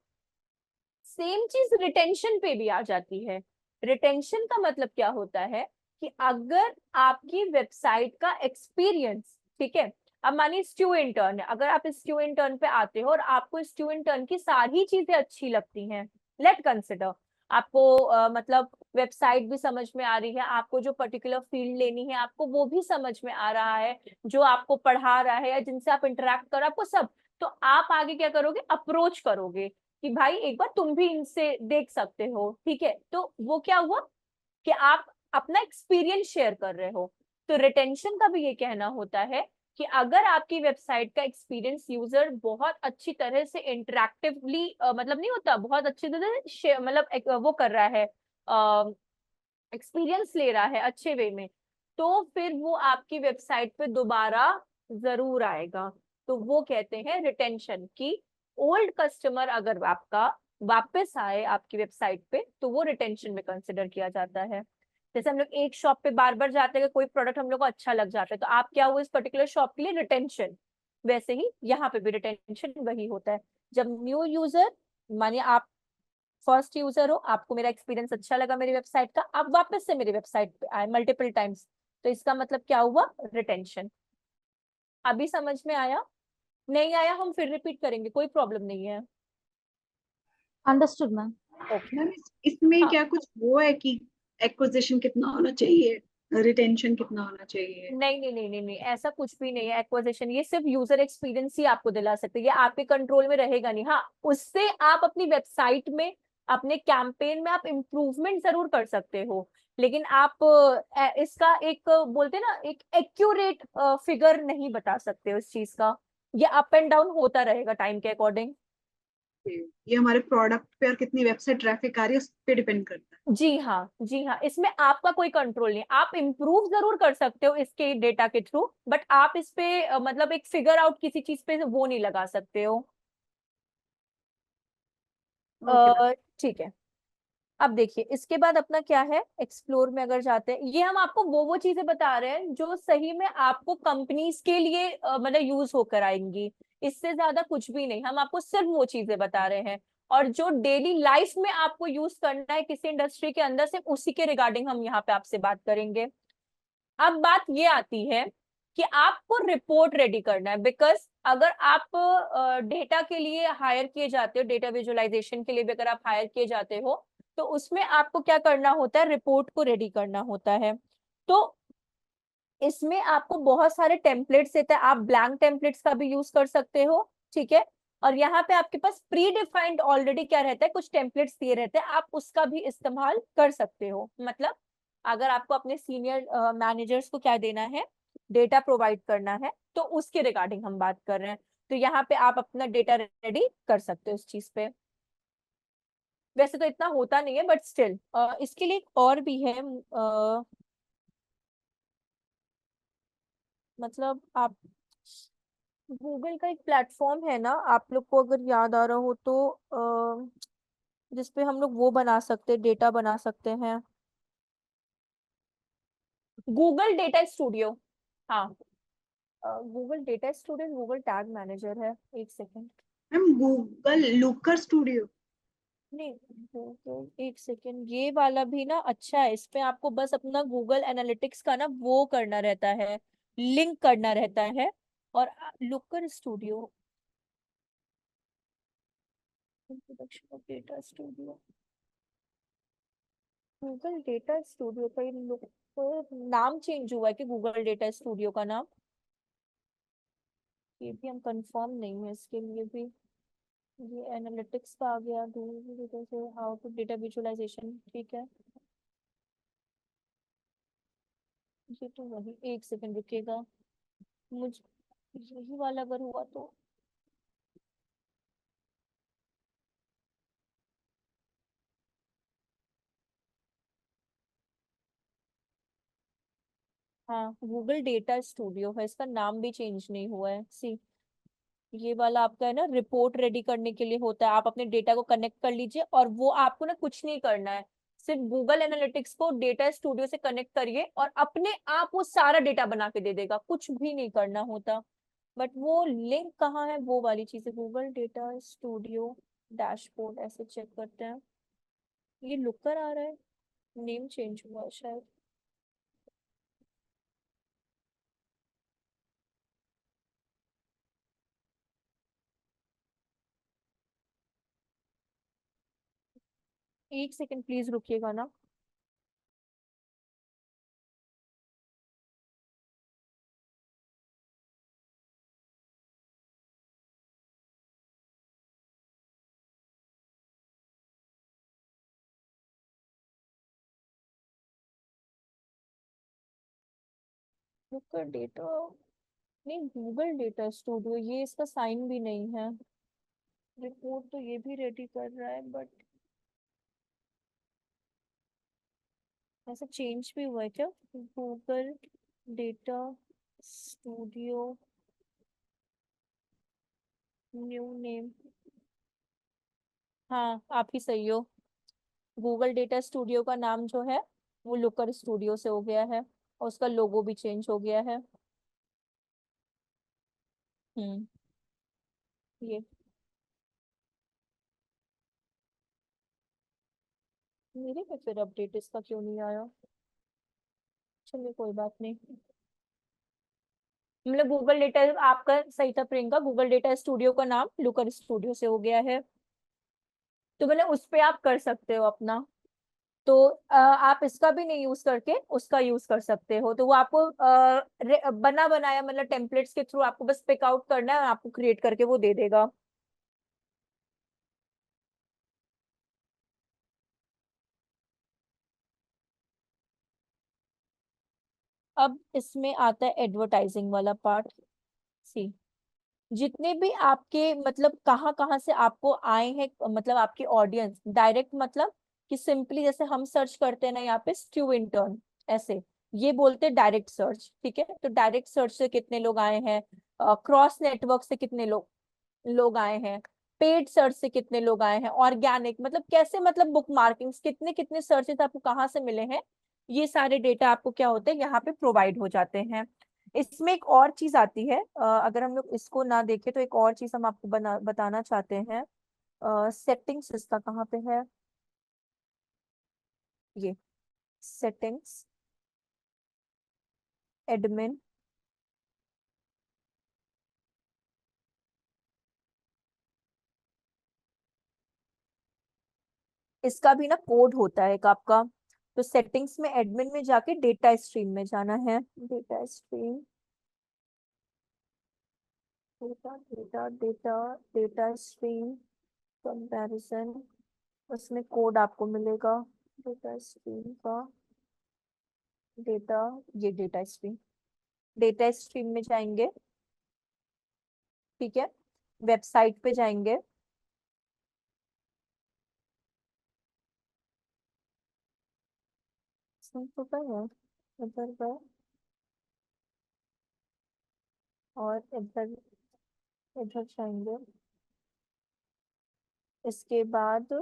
सेम चीज रिटेंशन पे भी आ जाती है। रिटेंशन का मतलब क्या होता है कि अगर आपकी वेबसाइट का एक्सपीरियंस, ठीक है, अब मानिए स्टू इंटर्न है, अगर आप स्टू इंटर्न पे आते हो और आपको स्टू इंटर्न की सारी चीजें अच्छी लगती हैं, लेट कंसिडर आपको मतलब वेबसाइट भी समझ में आ रही है, आपको जो पर्टिकुलर फील्ड लेनी है आपको वो भी समझ में आ रहा है, जो आपको पढ़ा रहा है या जिनसे आप इंटरेक्ट करो आपको सब, तो आप आगे क्या करोगे, अप्रोच करोगे कि भाई एक बार तुम भी इनसे देख सकते हो, ठीक है, तो वो क्या हुआ कि आप अपना एक्सपीरियंस शेयर कर रहे हो। तो रिटेंशन का भी ये कहना होता है कि अगर आपकी वेबसाइट का एक्सपीरियंस यूजर बहुत अच्छी तरह से इंटरेक्टिवली, मतलब नहीं होता, बहुत अच्छी तरह से मतलब वो कर रहा है, एक्सपीरियंस ले रहा है अच्छे वे में, तो फिर वो आपकी वेबसाइट पे दोबारा जरूर आएगा। तो वो कहते हैं रिटेंशन की, ओल्ड कस्टमर अगर आपका वापस आए आपकी वेबसाइट पे तो वो रिटेंशन में कंसिडर किया जाता है। जैसे हम लोग एक शॉप पे बार बार जाते हैं, कोई प्रोडक्ट हम लोग को अच्छा लग जाता है, तो आप क्या, वो इस पर्टिकुलर शॉप के लिए रिटेंशन, वैसे ही यहाँ पे भी रिटेंशन वही होता है। जब न्यू यूजर, मानिए आप फर्स्ट यूजर हो, आपको मेरा एक्सपीरियंस अच्छा लगा मेरी वेबसाइट का, आप वापस से मेरी वेबसाइट पे आए मल्टीपल टाइम्स, तो इसका मतलब क्या हुआ, रिटेंशन। अभी समझ में आया? नहीं आया हम फिर रिपीट करेंगे, कोई प्रॉब्लम नहीं है। Understood ma'am. ओके, मैम इसमें हाँ, क्या कुछ वो है कि एक्विजिशन कितना होना चाहिए, रिटेंशन कितना होना चाहिए? नहीं नहीं नहीं नहीं नहीं, ऐसा कुछ भी नहीं है एक्विजिशन, ये सिर्फ यूजर एक्सपीरियंस ही आपको दिला सकते हैं, ये आपके कंट्रोल में रहेगा नहीं। हाँ, उससे आप अपनी वेबसाइट में, अपने कैंपेन में आप इम्प्रूवमेंट जरूर कर सकते हो, लेकिन आप इसका एक बोलते हैं ना, एक एक्यूरेट फिगर नहीं बता सकते उस चीज का, ये अप एंड डाउन होता रहेगा टाइम के अकॉर्डिंग। ये हमारे प्रोडक्ट पे और कितनी वेबसाइट ट्रैफिक आ रही है उस पे डिपेंड करता है। जी हाँ, जी हाँ, इसमें आपका कोई कंट्रोल नहीं, आप इम्प्रूव जरूर कर सकते हो इसके डेटा के थ्रू, बट आप इस पे मतलब एक फिगर आउट किसी चीज पे वो नहीं लगा सकते हो। ओके। ठीक है, अब देखिए इसके बाद अपना क्या है, एक्सप्लोर में अगर जाते हैं, ये हम आपको वो चीजें बता रहे हैं जो सही में आपको कंपनीज के लिए मतलब यूज होकर आएंगी, इससे ज्यादा कुछ भी नहीं, हम आपको सिर्फ वो चीजें बता रहे हैं, और जो डेली लाइफ में आपको यूज करना है किसी इंडस्ट्री के अंदर, सिर्फ उसी के रिगार्डिंग हम यहाँ पे आपसे बात करेंगे। अब बात ये आती है कि आपको रिपोर्ट रेडी करना है, बिकॉज अगर आप डेटा के लिए हायर किए जाते हो, डेटा विजुअलाइजेशन के लिए भी अगर आप हायर किए जाते हो, तो उसमें आपको क्या करना होता है, रिपोर्ट को रेडी करना होता है। तो इसमें आपको बहुत सारे टेम्पलेट्स देता है, आप ब्लैंक टेम्पलेट्स का भी यूज कर सकते हो, ठीक है, और यहाँ पे आपके पास प्री डिफाइंड ऑलरेडी क्या रहता है, कुछ टेम्पलेट्स दिए रहते हैं, आप उसका भी इस्तेमाल कर सकते हो। मतलब अगर आपको अपने सीनियर मैनेजर्स को क्या देना है, डेटा प्रोवाइड करना है, तो उसके रिगार्डिंग हम बात कर रहे हैं। तो यहाँ पे आप अपना डेटा रेडी कर सकते हो उस चीज पे। वैसे तो इतना होता नहीं है, बट स्टिल इसके लिए एक और भी है। मतलब आप गूगल का एक प्लेटफॉर्म है ना, आप लोग को अगर याद आ रहा हो तो, जिसपे हम लोग वो बना सकते हैं, डेटा बना सकते हैं। Google Data Studio. हाँ, Google Data Studio Google Tag Manager है। एक second. Ma'am Google Looker Studio. नहीं, गूगल, एक सेकेंड, ये वाला भी ना अच्छा है। इस पे आपको बस अपना गूगल एनालिटिक्स का ना वो करना रहता है, लिंक करना रहता है। और looker studio, introduction of data Studio, Google Data studio का ये नाम चेंज हुआ है कि गूगल डेटा स्टूडियो का नाम? ये भी हम कंफर्म नहीं है इसके लिए भी। ये एनालिटिक्स का आ गया, हाउ टू डेटा विजुअलाइजेशन, ठीक है। ये तो वही, एक सेकंड रुकिएगा, मुझ यही वाला अगर हुआ तो। हाँ, गूगल डेटा स्टूडियो है, इसका नाम भी चेंज नहीं हुआ है। सी, ये वाला आपका है ना, रिपोर्ट रेडी करने के लिए होता है। आप अपने डेटा को कनेक्ट कर लीजिए, और वो आपको ना कुछ नहीं करना है, सिर्फ गूगल एनालिटिक्स को डेटा स्टूडियो से कनेक्ट करिए और अपने आप वो सारा डेटा बना के दे देगा, कुछ भी नहीं करना होता। बट वो लिंक कहाँ है, वो वाली चीज है। गूगल डेटा स्टूडियो डैशबोर्ड, ऐसे चेक करते हैं। ये लुकर आ रहा है, नेम चेंज हुआ है शायद। एक सेकंड प्लीज रुकिएगा ना। लुकर डेटा, नहीं, गूगल डेटा स्टूडियो, ये इसका साइन भी नहीं है। रिपोर्ट तो ये भी रेडी कर रहा है, बट ऐसा चेंज भी हुआ है क्या? Google Data studio, new name. हाँ, आप ही सही हो। गूगल डेटा स्टूडियो का नाम जो है वो लुकर स्टूडियो से हो गया है, और उसका लोगो भी चेंज हो गया है। हम्म, ये मेरे में फिर अपडेट इसका क्यों नहीं आया? चलिए कोई बात नहीं। मतलब गूगल डेटा आपका सही था प्रियंका, गूगल डेटा स्टूडियो का नाम लुकर स्टूडियो से हो गया है। तो मतलब उस पे आप कर सकते हो अपना। तो आप इसका भी नहीं यूज करके उसका यूज कर सकते हो। तो वो आपको बना बनाया, मतलब टेम्पलेट्स के थ्रू आपको बस पिक आउट करना है और आपको क्रिएट करके वो दे देगा। अब इसमें आता है एडवर्टाइजिंग वाला पार्ट। सी, जितने भी आपके मतलब कहाँ कहाँ से आपको आए हैं, मतलब आपकी ऑडियंस डायरेक्ट, मतलब कि सिंपली जैसे हम सर्च करते हैं ना यहाँ पे स्क्यू इंटर्न, ऐसे ये बोलते हैं डायरेक्ट सर्च, ठीक है। तो डायरेक्ट सर्च से कितने लोग आए हैं, क्रॉस नेटवर्क से कितने लोग लोग आए हैं, पेड सर्च से कितने लोग आए हैं, ऑर्गेनिक, मतलब कैसे, मतलब बुक मार्किंग्स कितने कितने सर्चेस आपको कहाँ से मिले हैं, ये सारे डेटा आपको क्या होते हैं यहाँ पे प्रोवाइड हो जाते हैं। इसमें एक और चीज आती है, अगर हम लोग इसको ना देखें तो एक और चीज हम आपको बताना चाहते हैं। सेटिंग्स इसका कहाँ पे है, ये सेटिंग्स, एडमिन, इसका भी ना कोड होता है एक आपका। तो सेटिंग्स में एडमिन में जाके डेटा स्ट्रीम में जाना है, data stream, data data data data stream comparison, उसमें कोड आपको मिलेगा डेटा स्ट्रीम का। डेटा, ये डेटा स्ट्रीम, डेटा स्ट्रीम में जाएंगे, ठीक है, वेबसाइट पे जाएंगे, इधर पर और इधर इधर जाएंगे। इसके बाद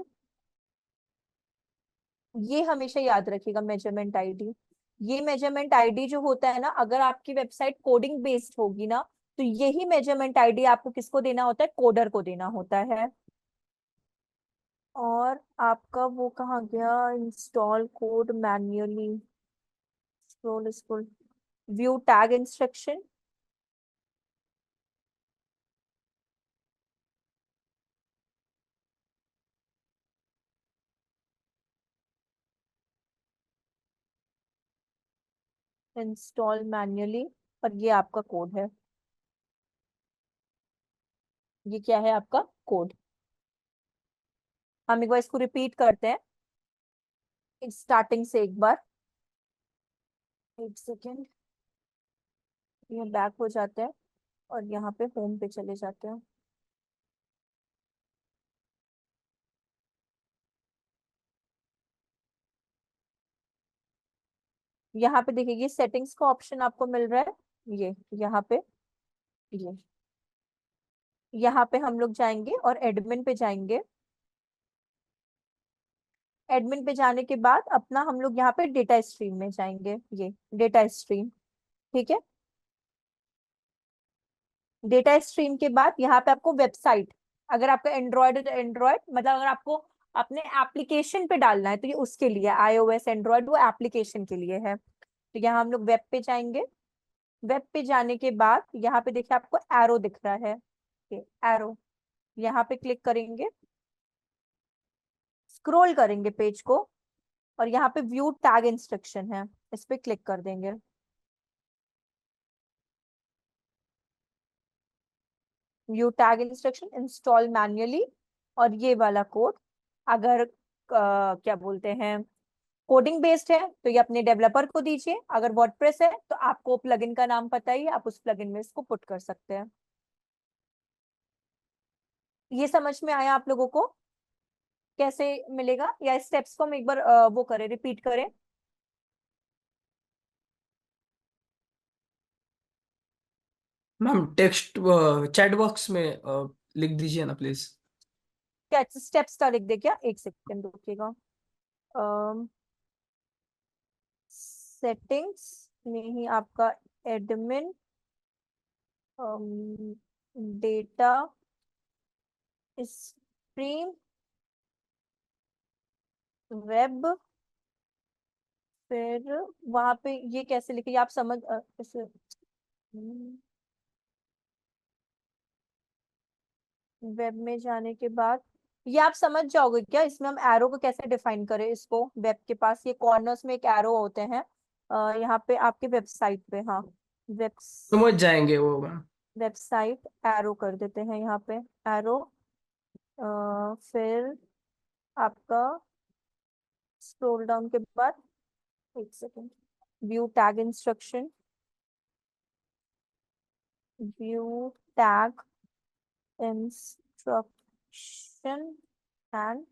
ये हमेशा याद रखिएगा, मेजरमेंट आईडी। ये मेजरमेंट आईडी जो होता है ना, अगर आपकी वेबसाइट कोडिंग बेस्ड होगी ना, तो यही मेजरमेंट आईडी आपको किसको देना होता है, कोडर को देना होता है। और आपका वो कहाँ गया, install code manually, scroll scroll, view tag instruction, install manually, और ये आपका कोड है। ये क्या है आपका कोड। हम एक बार इसको रिपीट करते हैं स्टार्टिंग से एक बार। एक सेकेंड, ये बैक हो जाते हैं और यहाँ पे होम पे चले जाते हैं। यहाँ पे देखिए, ये सेटिंग्स का ऑप्शन आपको मिल रहा है, ये यहाँ पे, ये यहाँ पे हम लोग जाएंगे और एडमिन पे जाएंगे। एडमिन पे जाने के बाद अपना हम लोग यहाँ पे डेटा स्ट्रीम में जाएंगे, ये डेटा स्ट्रीम, ठीक है। डेटा स्ट्रीम के बाद यहाँ पे आपको वेबसाइट, अगर आपका एंड्रॉयड है तो एंड्रॉयड, मतलब अगर आपको अपने एप्लीकेशन पे डालना है तो ये उसके लिए, iOS एंड्रॉयड वो एप्लीकेशन के लिए है। तो यहाँ हम लोग वेब पे जाएंगे। वेब पे जाने के बाद यहाँ पे देखिए आपको एरो दिख रहा है, ये एरो, यहाँ पे क्लिक करेंगे, स्क्रॉल करेंगे पेज को, और यहाँ पे व्यू टैग इंस्ट्रक्शन है, इस पे क्लिक कर देंगे। View tag instruction, install manually, और ये वाला कोड, अगर क्या बोलते हैं कोडिंग बेस्ड है तो ये अपने डेवलपर को दीजिए, अगर वर्डप्रेस है तो आपको प्लगइन का नाम पता ही है, आप उस प्लगइन में इसको पुट कर सकते हैं। ये समझ में आया आप लोगों को कैसे मिलेगा, या स्टेप्स को हम एक बार वो करें, रिपीट करें। मैम टेक्स्ट चैट बॉक्स में लिख दीजिए ना प्लीज। क्या स्टेप्स का लिख दे क्या, एक सेकंड रुकिएगा। सेटिंग्स में ही आपका एडमिन, डेटा स्ट्रीम, वेब, फिर वहां पे ये कैसे लिखे, ये आप समझ इसे, वेब में जाने के बाद ये आप समझ जाओगे क्या, इसमें हम एरो को कैसे डिफाइन करें, इसको वेब के पास ये कॉर्नर्स में एक एरो होते हैं, यहाँ पे आपके वेबसाइट पे, हाँ वेब, समझ जाएंगे वो मैम। वेबसाइट एरो कर देते हैं यहाँ पे, एरो, फिर आपका स्क्रॉल डाउन के बाद, एक second, view tag instruction, view tag instruction, and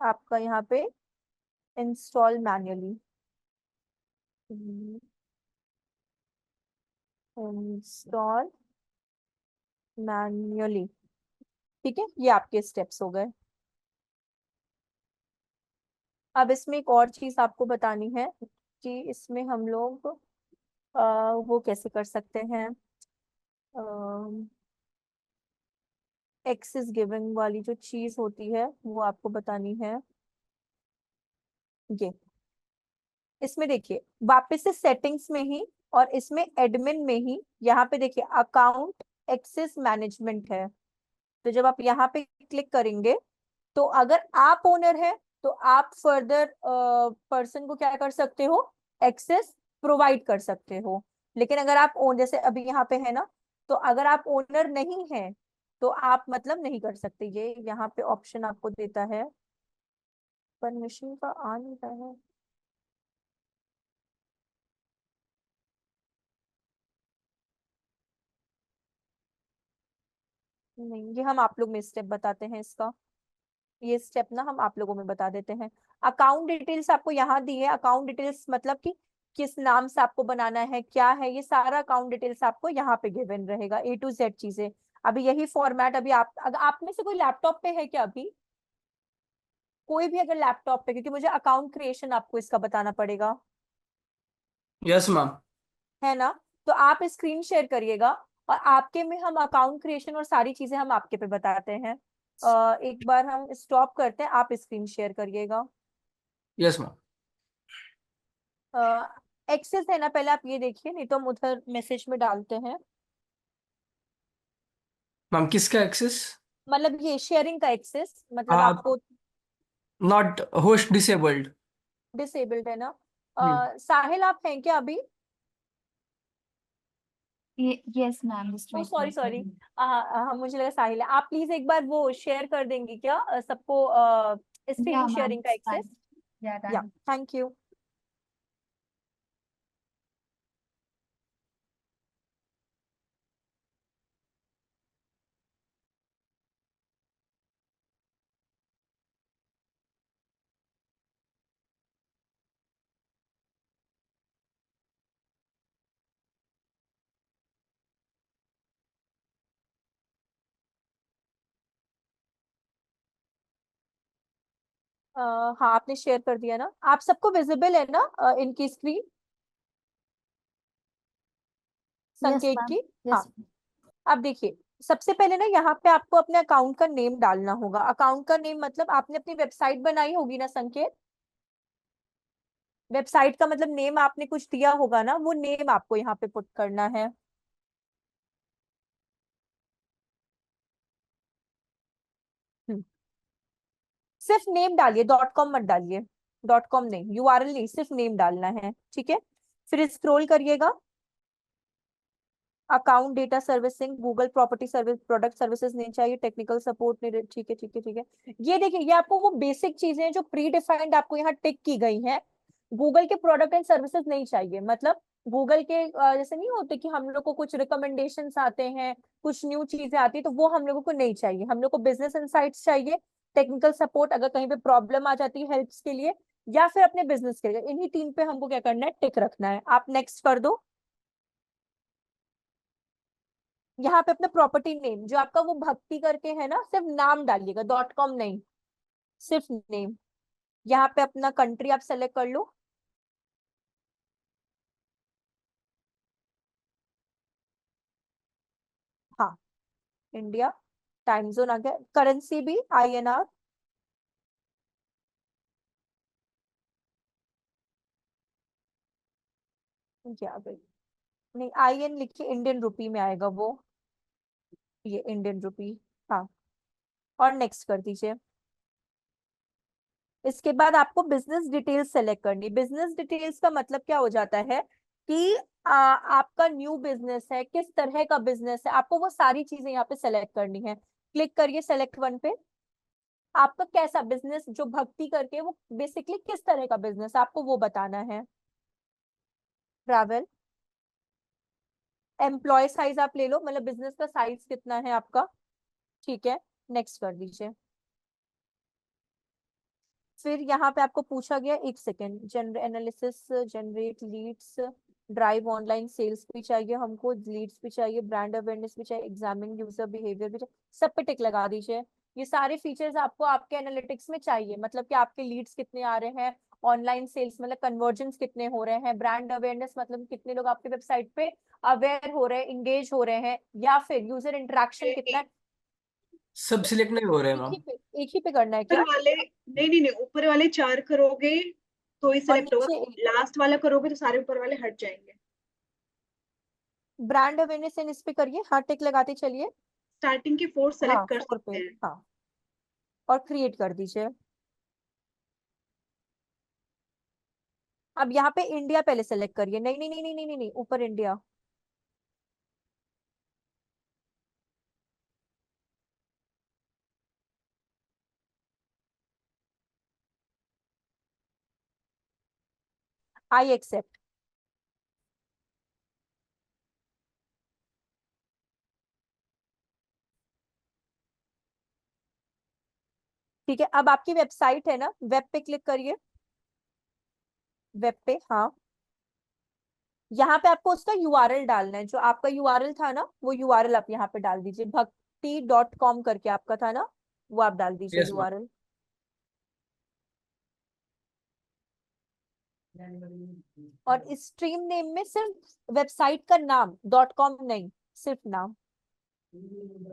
आपका यहाँ पे इंस्टॉल मैन्युअली, इंस्टॉल मैन्युअली, ठीक है, ये आपके स्टेप्स हो गए। अब इसमें एक और चीज आपको बतानी है कि इसमें हम लोग वो कैसे कर सकते हैं, एक्सेस गिविंग वाली जो चीज होती है वो आपको बतानी है। ये इसमें देखिए वापस से सेटिंग्स में ही और इसमें एडमिन में ही, यहाँ पे देखिए अकाउंट एक्सेस मैनेजमेंट है, तो जब आप यहाँ पे क्लिक करेंगे तो अगर आप ओनर है तो आप फर्दर पर्सन को क्या कर सकते हो, एक्सेस प्रोवाइड कर सकते हो। लेकिन अगर आप ओन, जैसे अभी यहाँ पे है ना, तो अगर आप ओनर नहीं है तो आप मतलब नहीं कर सकते, ये यहाँ पे ऑप्शन आपको देता है, परमिशन का आ नहीं रहा है। नहीं, ये हम आप लोग में स्टेप बताते हैं इसका। ये स्टेप ना हम आप लोगों में बता देते हैं। अकाउंट डिटेल्स आपको यहाँ दी है। अकाउंट डिटेल्स मतलब कि किस नाम से आपको बनाना है, क्या है, ये सारा अकाउंट डिटेल्स आपको यहाँ पे गिवन रहेगा, A to Z चीजें। अभी यही फॉर्मेट, अभी अगर आप में से कोई लैपटॉप पे है क्या अभी? कोई भी अगर लैपटॉप पे, क्योंकि मुझे अकाउंट क्रिएशन आपको इसका बताना पड़ेगा, यस मैम। है ना? तो आप स्क्रीन शेयर करिएगा, और आपके में हम अकाउंट क्रिएशन और सारी चीजें हम आपके पे बताते हैं। एक बार हम स्टॉप करते हैं, आप स्क्रीन शेयर करिएगा। Yes ma'am. एक्सेस है ना, पहले आप ये देखिए, नहीं तो हम उधर मैसेज में डालते हैं। मैम किसका एक्सेस? मतलब ये शेयरिंग का एक्सेस, मतलब आप आपको नॉट होस्ट डिसेबल्ड। डिसेबल्ड है ना? हम्म। साहिल आप हैं क्या अभी? Yes ma'am, just oh wait sorry करते सॉरी, हैं। मुझे लगा साहिल है। आप प्लीज एक बार वो शेयर कर देंगी क्या सबको, या स्क्रीन मैम, शेयरिंग का एक्सेस? फाइन। या या, डन। Thank you. हाँ, आपने शेयर कर दिया ना? आप सबको विजिबल है ना इनकी स्क्रीन, यस संकेत मैम। की? हाँ। यस। अब देखिए, सबसे पहले ना यहाँ पे आपको अपने अकाउंट का नेम डालना होगा। अकाउंट का नेम मतलब आपने अपनी वेबसाइट बनाई होगी ना संकेत? वेबसाइट का मतलब नेम आपने कुछ दिया होगा ना, वो नेम आपको यहाँ पे पुट करना है। हम्म, सिर्फ नेम डालिए, .com मत डालिए। .com नहीं, URL नहीं, सिर्फ नेम डालना है, ठीक है? फिर स्क्रॉल करिएगा। Account data servicing, Google property service, product services नहीं चाहिए, टेक्निकल सपोर्ट नहीं, ठीक है ठीक है ठीक है। ये देखिए, ये आपको वो बेसिक चीजें हैं जो प्री डिफाइंड आपको यहाँ टिक की गई हैं। गूगल के प्रोडक्ट एंड सर्विसेज नहीं चाहिए, मतलब गूगल के जैसे नहीं होते कि हम लोग को कुछ रिकमेंडेशंस आते हैं, कुछ न्यू चीजें आती है, तो वो हम लोगों को नहीं चाहिए। हम लोग को बिजनेस इनसाइट्स चाहिए, टेक्निकल सपोर्ट अगर कहीं पे प्रॉब्लम आ जाती है हेल्प्स के लिए, या फिर अपने बिजनेस के लिए, इन्हीं तीन पे हमको क्या करना है, टिक रखना है। आप नेक्स्ट कर दो। यहाँ पे अपना प्रॉपर्टी नेम जो आपका वो भक्ति करके है ना, सिर्फ नाम डालिएगा, .com नहीं, सिर्फ नेम। यहाँ पे अपना कंट्री आप सेलेक्ट कर लो। हाँ, इंडिया। टाइम जोन आ गया, करेंसी भी INR। क्या गई? नहीं, IN लिखिए, इंडियन रुपी में आएगा वो, ये इंडियन रुपी। हाँ, और नेक्स्ट कर दीजिए। इसके बाद आपको बिजनेस डिटेल्स सेलेक्ट करनी। बिजनेस डिटेल्स का मतलब क्या हो जाता है कि आपका न्यू बिजनेस है, किस तरह का बिजनेस है, आपको वो सारी चीजें यहाँ पे सेलेक्ट करनी है। क्लिक करिए सेलेक्ट वन पे। आपका कैसा बिजनेस, जो भक्ति करके वो बेसिकली किस तरह का बिजनेस आपको वो बताना है। ट्रैवल। एम्प्लॉय साइज आप ले लो, मतलब बिजनेस का साइज कितना है आपका, ठीक है? नेक्स्ट कर दीजिए। फिर यहाँ पे आपको पूछा गया, एक सेकेंड, जनर analysis, generate leads, drive online sales भी चाहिए हमको, लीड्स भी चाहिए, ब्रांड अवेयरनेस भी चाहिए, एग्जामिन यूजर बिहेवियर भी चाहिए, सब पे टिक लगा दीजिए। ये सारे फीचर्स आपको आपके एनालिटिक्स में चाहिए, मतलब कि आपके लीड्स कितने आ रहे हैं, ऑनलाइन सेल्स मतलब कन्वर्जन्स कितने हो रहे हैं, ब्रांड अवेयरनेस मतलब कितने लोग आपके वेबसाइट पे अवेयर हो रहे हैं, इंगेज हो रहे हैं, या फिर यूजर इंटरेक्शन कितना है। सब सिलेक्ट नहीं हो रहे एक ही मैम। पे एक ही पे करना है ऊपर क्या? वाले नहीं नहीं नहीं, ऊपर वाले 4 करोगे तो ही और सिलेक्ट होगा। नीचे एक, लास्ट वाला करोगे तो सारे ऊपर वाले हट जाएंगे। ब्रांड अवेयरनेस एंड इस पे करिए, हाँ टिक लगाते चलिए। स्टार्टिंग के 4 हाँ, सेलेक्ट कर 4 पे, सकते हैं। हाँ, और क्रिएट कर दीजिए। अब यहाँ पे इंडिया पहले सेलेक्ट करिए, नहीं नहीं नहीं नहीं नहीं नहीं नहीं, ऊपर इंडिया। I accept. ठीक है, अब आपकी वेबसाइट है ना, वेब पे क्लिक करिए, वेब पे, हाँ। यहाँ पे आपको उसका यूआरएल डालना है, जो आपका यूआरएल था ना, वो यूआरएल आप यहाँ पे डाल दीजिए, bhakti.com करके आपका था ना, वो आप डाल दीजिए यस मैम। यूआरएल। और स्ट्रीम नेम में सिर्फ वेबसाइट का नाम, .com नहीं, सिर्फ नाम।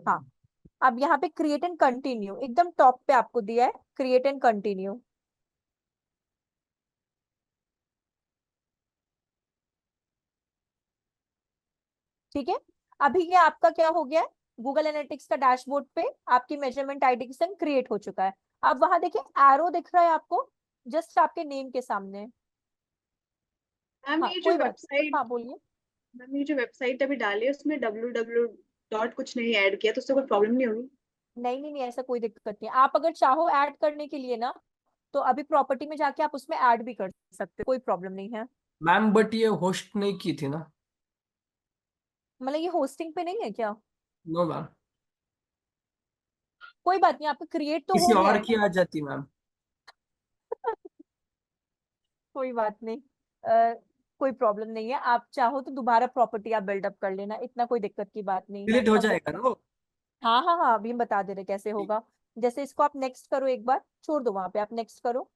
हाँ, अब यहाँ पे क्रिएट एंड कंटिन्यू, एकदम टॉप पे आपको दिया है क्रिएट एंड कंटिन्यू। ठीक है, अभी ये आपका क्या हो गया है, गूगल एनालिटिक्स का डैशबोर्ड पे आपकी मेजरमेंट आईडी के संग क्रिएट हो चुका है। अब वहां देखिए एरो दिख रहा है आपको, जस्ट आपके नेम के सामने। मैम हाँ ये जो कोई बात, वेबसाइट हाँ बोलिए। मैम ये जो वेबसाइट अभी डाली है उसमें www डॉट कुछ नहीं ऐड किया तो उससे कोई प्रॉब्लम नहीं होगी? नहीं नहीं नहीं, ऐसा कोई दिक्कत नहीं है। आप अगर चाहो ऐड करने के लिए ना, तो अभी प्रॉपर्टी में जाके आप उसमें ऐड भी कर सकते हो, कोई प्रॉब्लम नहीं है। मैम बट ये होस्ट नहीं की थी ना? मतलब ये होस्टिंग पे नहीं है क्या? No ma'am. कोई बात नहीं, आपका क्रिएट तो किसी हो गया और है की ना। आ जाती मैम। कोई बात नहीं, कोई प्रॉब्लम नहीं है। आप चाहो तो दोबारा प्रॉपर्टी आप बिल्डअप कर लेना, इतना कोई दिक्कत की बात नहीं है, डिलीट हो हम जाएगा ना वो? हाँ हाँ हाँ, अभी हम बता दे रहे कैसे होगा। जैसे इसको आप नेक्स्ट करो, एक बार छोड़ दो वहां पे, आप नेक्स्ट करो,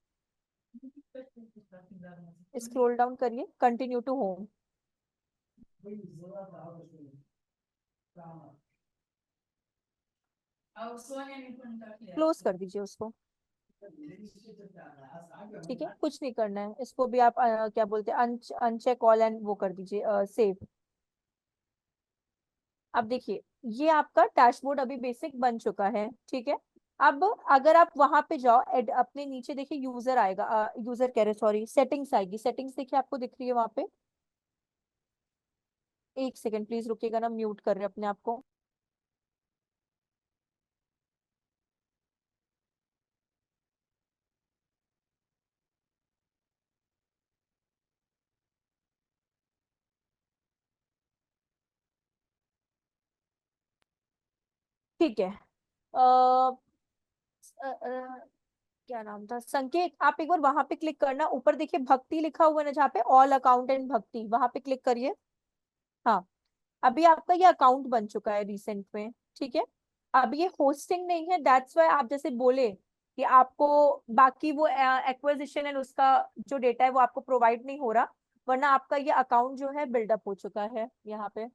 स्क्रॉल डाउन करिए, कंटिन्यू टू होम, क्लोज कर दीजिए उसको। ठीक है, कुछ नहीं करना है, इसको भी आप क्या बोलते हैं, अनचेक ऑल एंड वो कर दीजिए, सेव। अब देखिए, ये आपका डैशबोर्ड अभी बेसिक बन चुका है। ठीक है, अब अगर आप वहां पे जाओ, अपने नीचे देखिए यूजर आएगा, यूजर कह रहे सॉरी, सेटिंग्स आएगी, सेटिंग्स देखिए आपको दिख रही है वहां पे। एक सेकंड प्लीज रुकिएगा ना, म्यूट कर रहे हैं अपने आप को। ठीक है, क्या नाम था, संकेत, आप एक बार वहां पे क्लिक करना, ऊपर देखिए भक्ति लिखा हुआ है ना, जहाँ पे ऑल अकाउंट एंड भक्ति, वहां पे क्लिक करिए। हाँ, अभी आपका ये अकाउंट बन चुका है रिसेंट में। ठीक है, अब ये होस्टिंग नहीं है, दैट्स वाई आप जैसे बोले कि आपको बाकी वो एक्विजिशन एंड उसका जो डेटा है वो आपको प्रोवाइड नहीं हो रहा, वरना आपका ये अकाउंट जो है बिल्डअप हो चुका है यहाँ पे।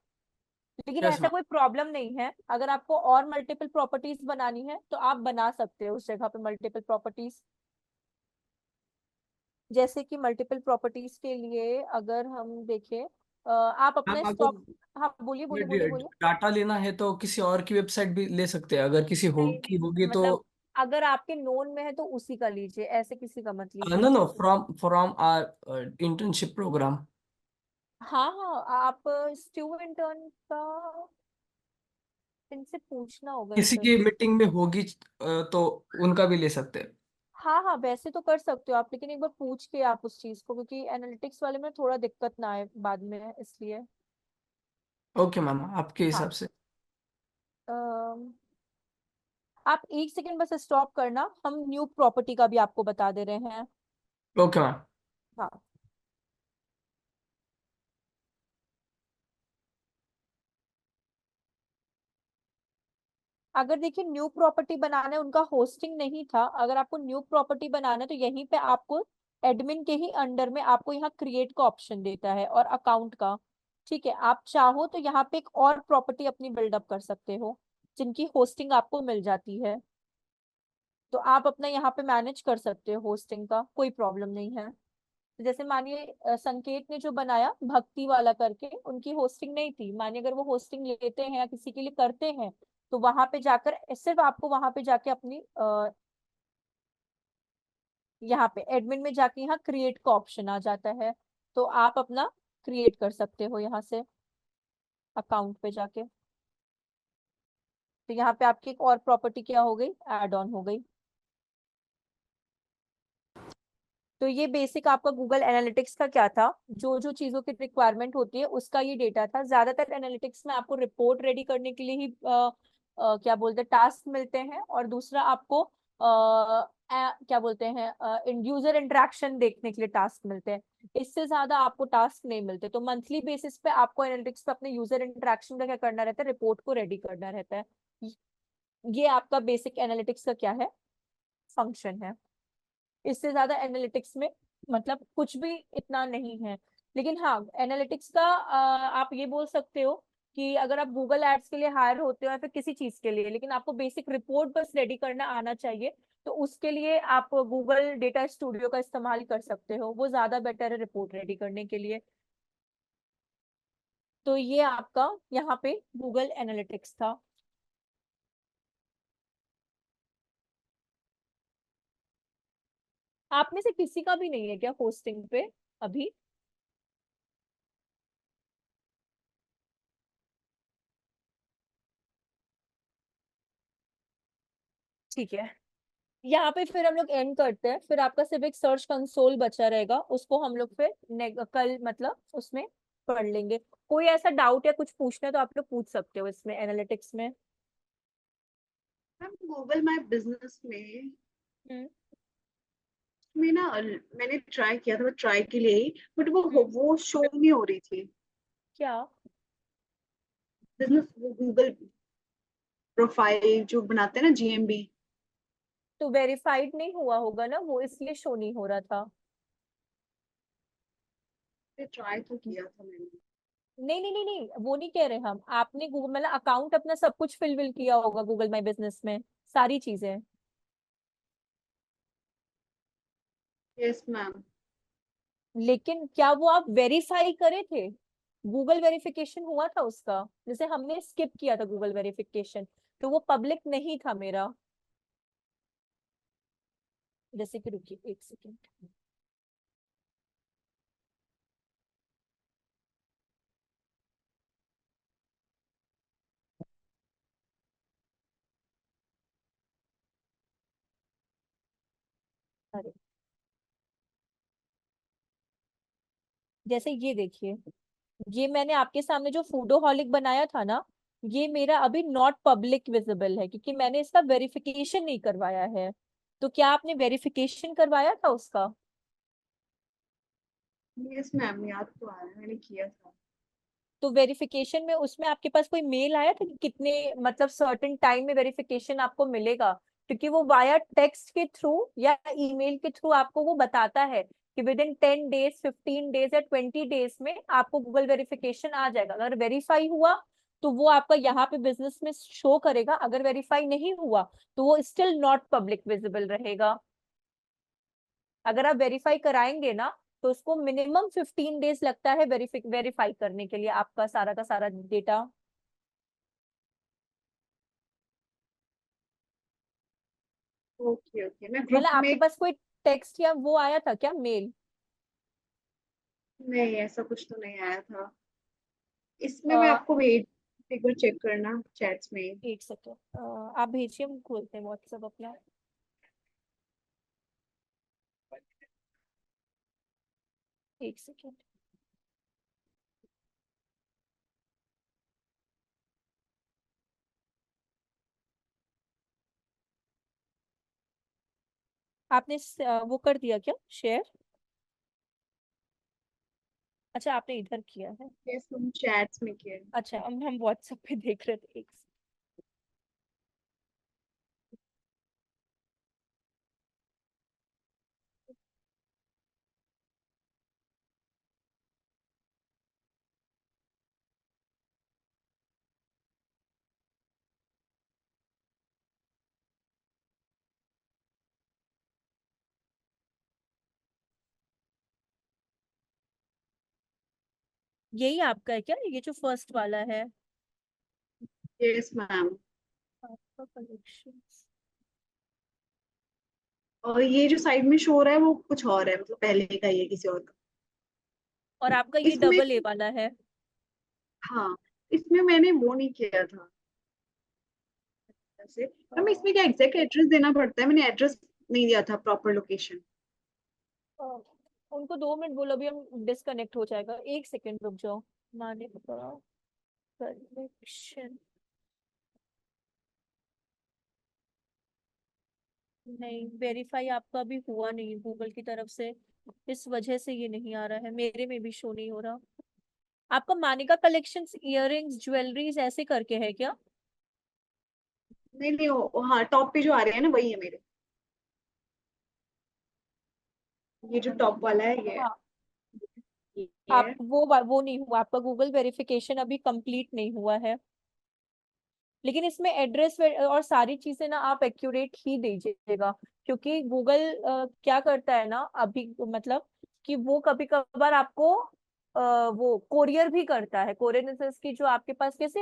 लेकिन यस ऐसा मैम। कोई प्रॉब्लम नहीं है, अगर आपको और मल्टीपल प्रॉपर्टीज बनानी है तो आप बना सकते हो उस जगह पे मल्टीपल प्रॉपर्टीज। जैसे कि मल्टीपल प्रॉपर्टीज के लिए अगर हम देखें, आप अपना मैम स्टॉक, अगर हाँ बोलिए बोलिए बोलिए बोलिए। डाटा लेना है तो किसी और की वेबसाइट भी ले सकते हैं, अगर किसी हो नहीं की नहीं होगी तो। मतलब, अगर आपके नोन में है तो उसी का लीजिए, ऐसे किसी का मत लीजिए। No no, from from our internship programme. हाँ हाँ, आप स्टू इंटर्न का इनसे पूछना होगा किसी की इंटर्नशिप। मीटिंग में होगी तो उनका भी ले सकते हैं। हाँ हाँ, वैसे तो कर सकते हो आप, लेकिन एक बार पूछ के आप उस चीज को, क्योंकि एनालिटिक्स वाले में थोड़ा दिक्कत ना आए बाद में, इसलिए। ओके मैम, आपके हाँ, हिसाब से। अम, आप एक सेकंड बस स्टॉप करना, हम न्यू प्रॉपर्टी का भी आपको बता दे रहे हैं। Okay ma'am. हाँ, अगर देखिए न्यू प्रॉपर्टी बनाना है, उनका होस्टिंग नहीं था, अगर आपको न्यू प्रॉपर्टी बनाना है तो यहीं पे आपको एडमिन के ही अंडर में आपको यहाँ क्रिएट का ऑप्शन देता है और अकाउंट का। ठीक है, आप चाहो तो यहाँ पे एक और प्रॉपर्टी अपनी बिल्डअप कर सकते हो, जिनकी होस्टिंग आपको मिल जाती है, तो आप अपना यहाँ पे मैनेज कर सकते हो होस्टिंग का, कोई प्रॉब्लम नहीं है। तो जैसे मानिए संकेत ने जो बनाया भक्ति वाला करके, उनकी होस्टिंग नहीं थी, मानिए अगर वो होस्टिंग लेते हैं या किसी के लिए करते हैं, तो वहां पे जाकर सिर्फ आपको वहां पे जाके अपनी यहाँ पे एडमिन में जाके यहाँ क्रिएट का ऑप्शन आ जाता है, तो आप अपना क्रिएट कर सकते हो यहाँ से अकाउंट पे जाके। तो यहाँ पे आपकी एक और प्रॉपर्टी क्या हो गई, एड ऑन हो गई। तो ये बेसिक आपका गूगल एनालिटिक्स का क्या था, जो जो चीजों की रिक्वायरमेंट होती है उसका ये डेटा था। ज्यादातर एनालिटिक्स में आपको रिपोर्ट रेडी करने के लिए ही क्या बोलते हैं टास्क मिलते हैं, और दूसरा आपको क्या बोलते हैं यूजर इंटरेक्शन देखने के लिए टास्क मिलते हैं। इससे ज्यादा आपको टास्क नहीं मिलते। तो मंथली बेसिस पे आपको एनालिटिक्स पे अपने यूजर इंटरेक्शन का क्या करना रहता है, रिपोर्ट को रेडी करना रहता है। ये आपका बेसिक एनालिटिक्स का क्या है, फंक्शन है। इससे ज्यादा एनालिटिक्स में मतलब कुछ भी इतना नहीं है। लेकिन हाँ, एनालिटिक्स का आप ये बोल सकते हो कि अगर आप गूगल एड्स के लिए हायर होते हो या फिर किसी चीज के लिए, लेकिन आपको बेसिक रिपोर्ट बस रेडी करना आना चाहिए, तो उसके लिए आप गूगल डेटा स्टूडियो का इस्तेमाल कर सकते हो। वो ज्यादा बेटर है रिपोर्ट रेडी करने के लिए। तो ये आपका यहाँ पे गूगल एनालिटिक्स था। आप में से किसी का भी नहीं है क्या होस्टिंग पे अभी? ठीक है, यहाँ पे फिर हम लोग एंड करते हैं। फिर आपका सिर्फ एक सर्च कंसोल बचा रहेगा, उसको हम लोग फिर कल मतलब उसमें पढ़ लेंगे। कोई ऐसा डाउट या कुछ पूछना है तो आप लोग पूछ सकते हो इसमें एनालिटिक्स में। मैम गूगल माय बिजनेस में हम्म ना मैंने ट्राई किया था, वो ट्राई के लिए ही, बट हम्म वो शो नहीं हो रही थी। क्या? बिजनेस वो गूगल प्रोफाइल जो बनाते हैं ना, जीएमबी। तो वेरीफाइड नहीं हुआ होगा ना वो, इसलिए शो नहीं हो रहा था। ट्राई तो किया था मैंने। नहीं नहीं नहीं नहीं, वो नहीं कह रहे हम। आपने गूगल मतलब अकाउंट अपना सब कुछ फिल विल किया होगा गूगल माई बिजनेस में, सारी चीजें। Yes ma'am. लेकिन क्या वो आप वेरीफाई करे थे? गूगल वेरिफिकेशन हुआ था उसका? जैसे हमने स्किप किया था गूगल वेरिफिकेशन, तो वो पब्लिक नहीं था मेरा। जैसे कि रुकिए एक सेकेंड। अरे, जैसे ये देखिए, ये मैंने आपके सामने जो फूडोहॉलिक बनाया था ना, ये मेरा अभी नॉट पब्लिक विजिबल है क्योंकि मैंने इसका वेरिफिकेशन नहीं करवाया है। तो क्या आपने वेरिफिकेशन करवाया था उसका? यस मैम, याद तो आ रहा है, मैंने किया था। तो वेरिफिकेशन में उसमें आपके पास कोई मेल आया था कि कितने मतलब सर्टेन टाइम में वेरिफिकेशन आपको मिलेगा? क्योंकि वो वाया टेक्स्ट के थ्रू या ईमेल के थ्रू आपको वो बताता है कि विद इन 10 डेज, 15 डेज या 20 डेज में आपको गूगल वेरिफिकेशन आ जाएगा। अगर वेरीफाई हुआ तो वो आपका यहाँ पे बिजनेस में शो करेगा, अगर वेरीफाई नहीं हुआ तो वो स्टिल नॉट पब्लिक विजिबल रहेगा। अगर आप वेरीफाई कराएंगे ना, तो उसको मिनिमम 15 डेज लगता है वेरीफाई करने के लिए आपका सारा का सारा डेटा। ओके ओके, मैं ग्रुप मतलब में। आपके पास कोई टेक्स्ट या वो आया था क्या, मेल? नहीं, ऐसा कुछ तो नहीं आया था। इसमें मैं आपको भेज, एक बार चेक करना चैट्स में। एक सेकेंड, आप भेजिए, हम खोलते हैं व्हाट्सएप अपना। एक सेकेंड। आपने वो कर दिया क्या शेयर? अच्छा, आपने इधर किया है। यस मैम, चैट्स में किया। अच्छा, हम व्हाट्सएप पे देख रहे थे। एक यही आपका है क्या, ये जो फर्स्ट वाला है? Yes ma'am. आपका कलेक्शन। और ये जो साइड में शो हो रहा है वो कुछ और है, मतलब पहले का ही है किसी और का। और आपका ये इसमें, डबल ए वाला है? हाँ, इसमें मैंने वो नहीं किया था वैसे। मैम इसमें क्या एग्जैक्ट एड्रेस देना पड़ता है? मैंने एड्रेस नहीं दिया था, प्रॉपर लोकेशन। अ, उनको 2 मिनट बोलो, अभी हम डिस्कनेक्ट हो जाएगा। एक सेकेंड रुक जाओ। माने कलेक्शन। नहीं, वेरीफाई आपका भी हुआ नहीं गूगल की तरफ से, इस वजह से ये नहीं आ रहा है, मेरे में भी शो नहीं हो रहा। आपका मानिका कलेक्शंस इयररिंग्स ज्वेलरीज ऐसे करके है क्या? नहीं नहीं, हाँ टॉप पे जो आ रहे हैं ना वही है मेरे। ये जो टॉप वाला है ये हाँ, ये आप है। वो नहीं हुआ, आपका गूगल वेरिफिकेशन अभी कंप्लीट नहीं हुआ है। लेकिन इसमें एड्रेस और सारी चीजें ना आप एक्यूरेट ही दीजिएगा, क्योंकि गूगल क्या करता है ना अभी, मतलब कि वो कभी कभार आपको वो कोरियर भी करता है। कोरियर की जो आपके पास कैसे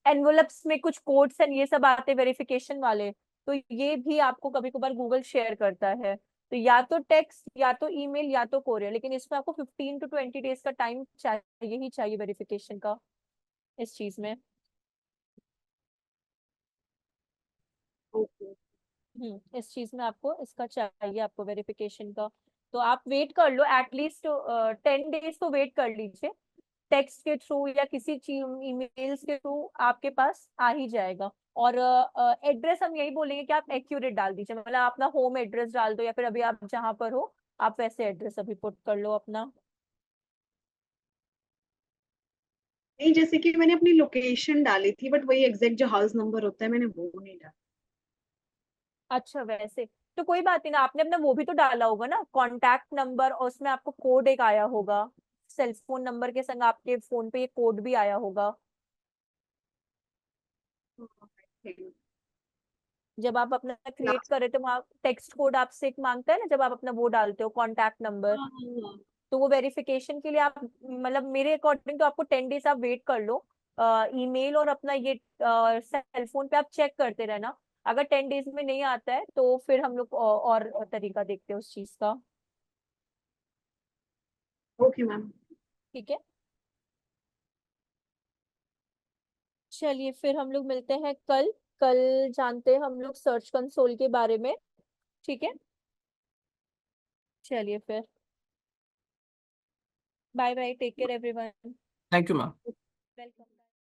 एनवलप्स में कुछ कोड्स एंड ये सब आते हैं वेरिफिकेशन वाले, तो ये भी आपको कभी कभार गूगल शेयर करता है। तो या तो टेक्स्ट, या तो ईमेल, या तो कोरियर, लेकिन इसमें आपको 15 to 20 डेज का टाइम चाहिए ही चाहिए वेरिफिकेशन का इस चीज में। ओके। इस चीज में आपको इसका चाहिए, आपको वेरिफिकेशन का। तो आप वेट कर लो, एटलीस्ट 10 डेज तो वेट कर लीजिए। टेक्स्ट के थ्रू या किसी चीज ईमेल्स के थ्रू आपके पास आ ही जाएगा। और एड्रेस हम यही बोलेंगे कि आप एक्यूरेट डाल दीजिए, मतलब अपना होम एड्रेस डाल दो, या फिर अभी आप जहाँ पर हो आप वैसे एड्रेस अभी पुट कर लो अपना। नहीं, जैसे कि मैंने अपनी लोकेशन डाली थी बट वही एग्जैक्ट जो हाउस नंबर होता है मैंने वो नहीं डाला। अच्छा, वैसे तो कोई बात नहीं ना, आपने अपना वो भी तो डाला होगा ना, कॉन्टैक्ट नंबर, और उसमें आपको कोड एक आया होगा, सेल फोन नंबर के संग आपके फोन पे ये कोड भी आया होगा। जब आप अपना क्रिएट लास्ट। कर रहे थे वहाँ टेक्स्ट कोड आपसे एक मांगता है ना, जब आप अपना वो डालते हो कॉन्टैक्ट नंबर, हाँ हाँ तो वो वेरिफिकेशन के लिए आप, मतलब मेरे अकॉर्डिंग तो आपको 10 डेज आप वेट कर लो। ईमेल और अपना ये सेल फोन पे आप चेक करते रहना। अगर 10 डेज में नहीं आता है तो फिर हम लोग और तरीका देखते हैं उस चीज का। Okay ma'am. ठीक है, चलिए फिर हम लोग मिलते हैं कल। कल जानते हैं हम लोग सर्च कंसोल के बारे में। ठीक है, चलिए फिर, bye bye, take care everyone. Thank you ma'am. Welcome.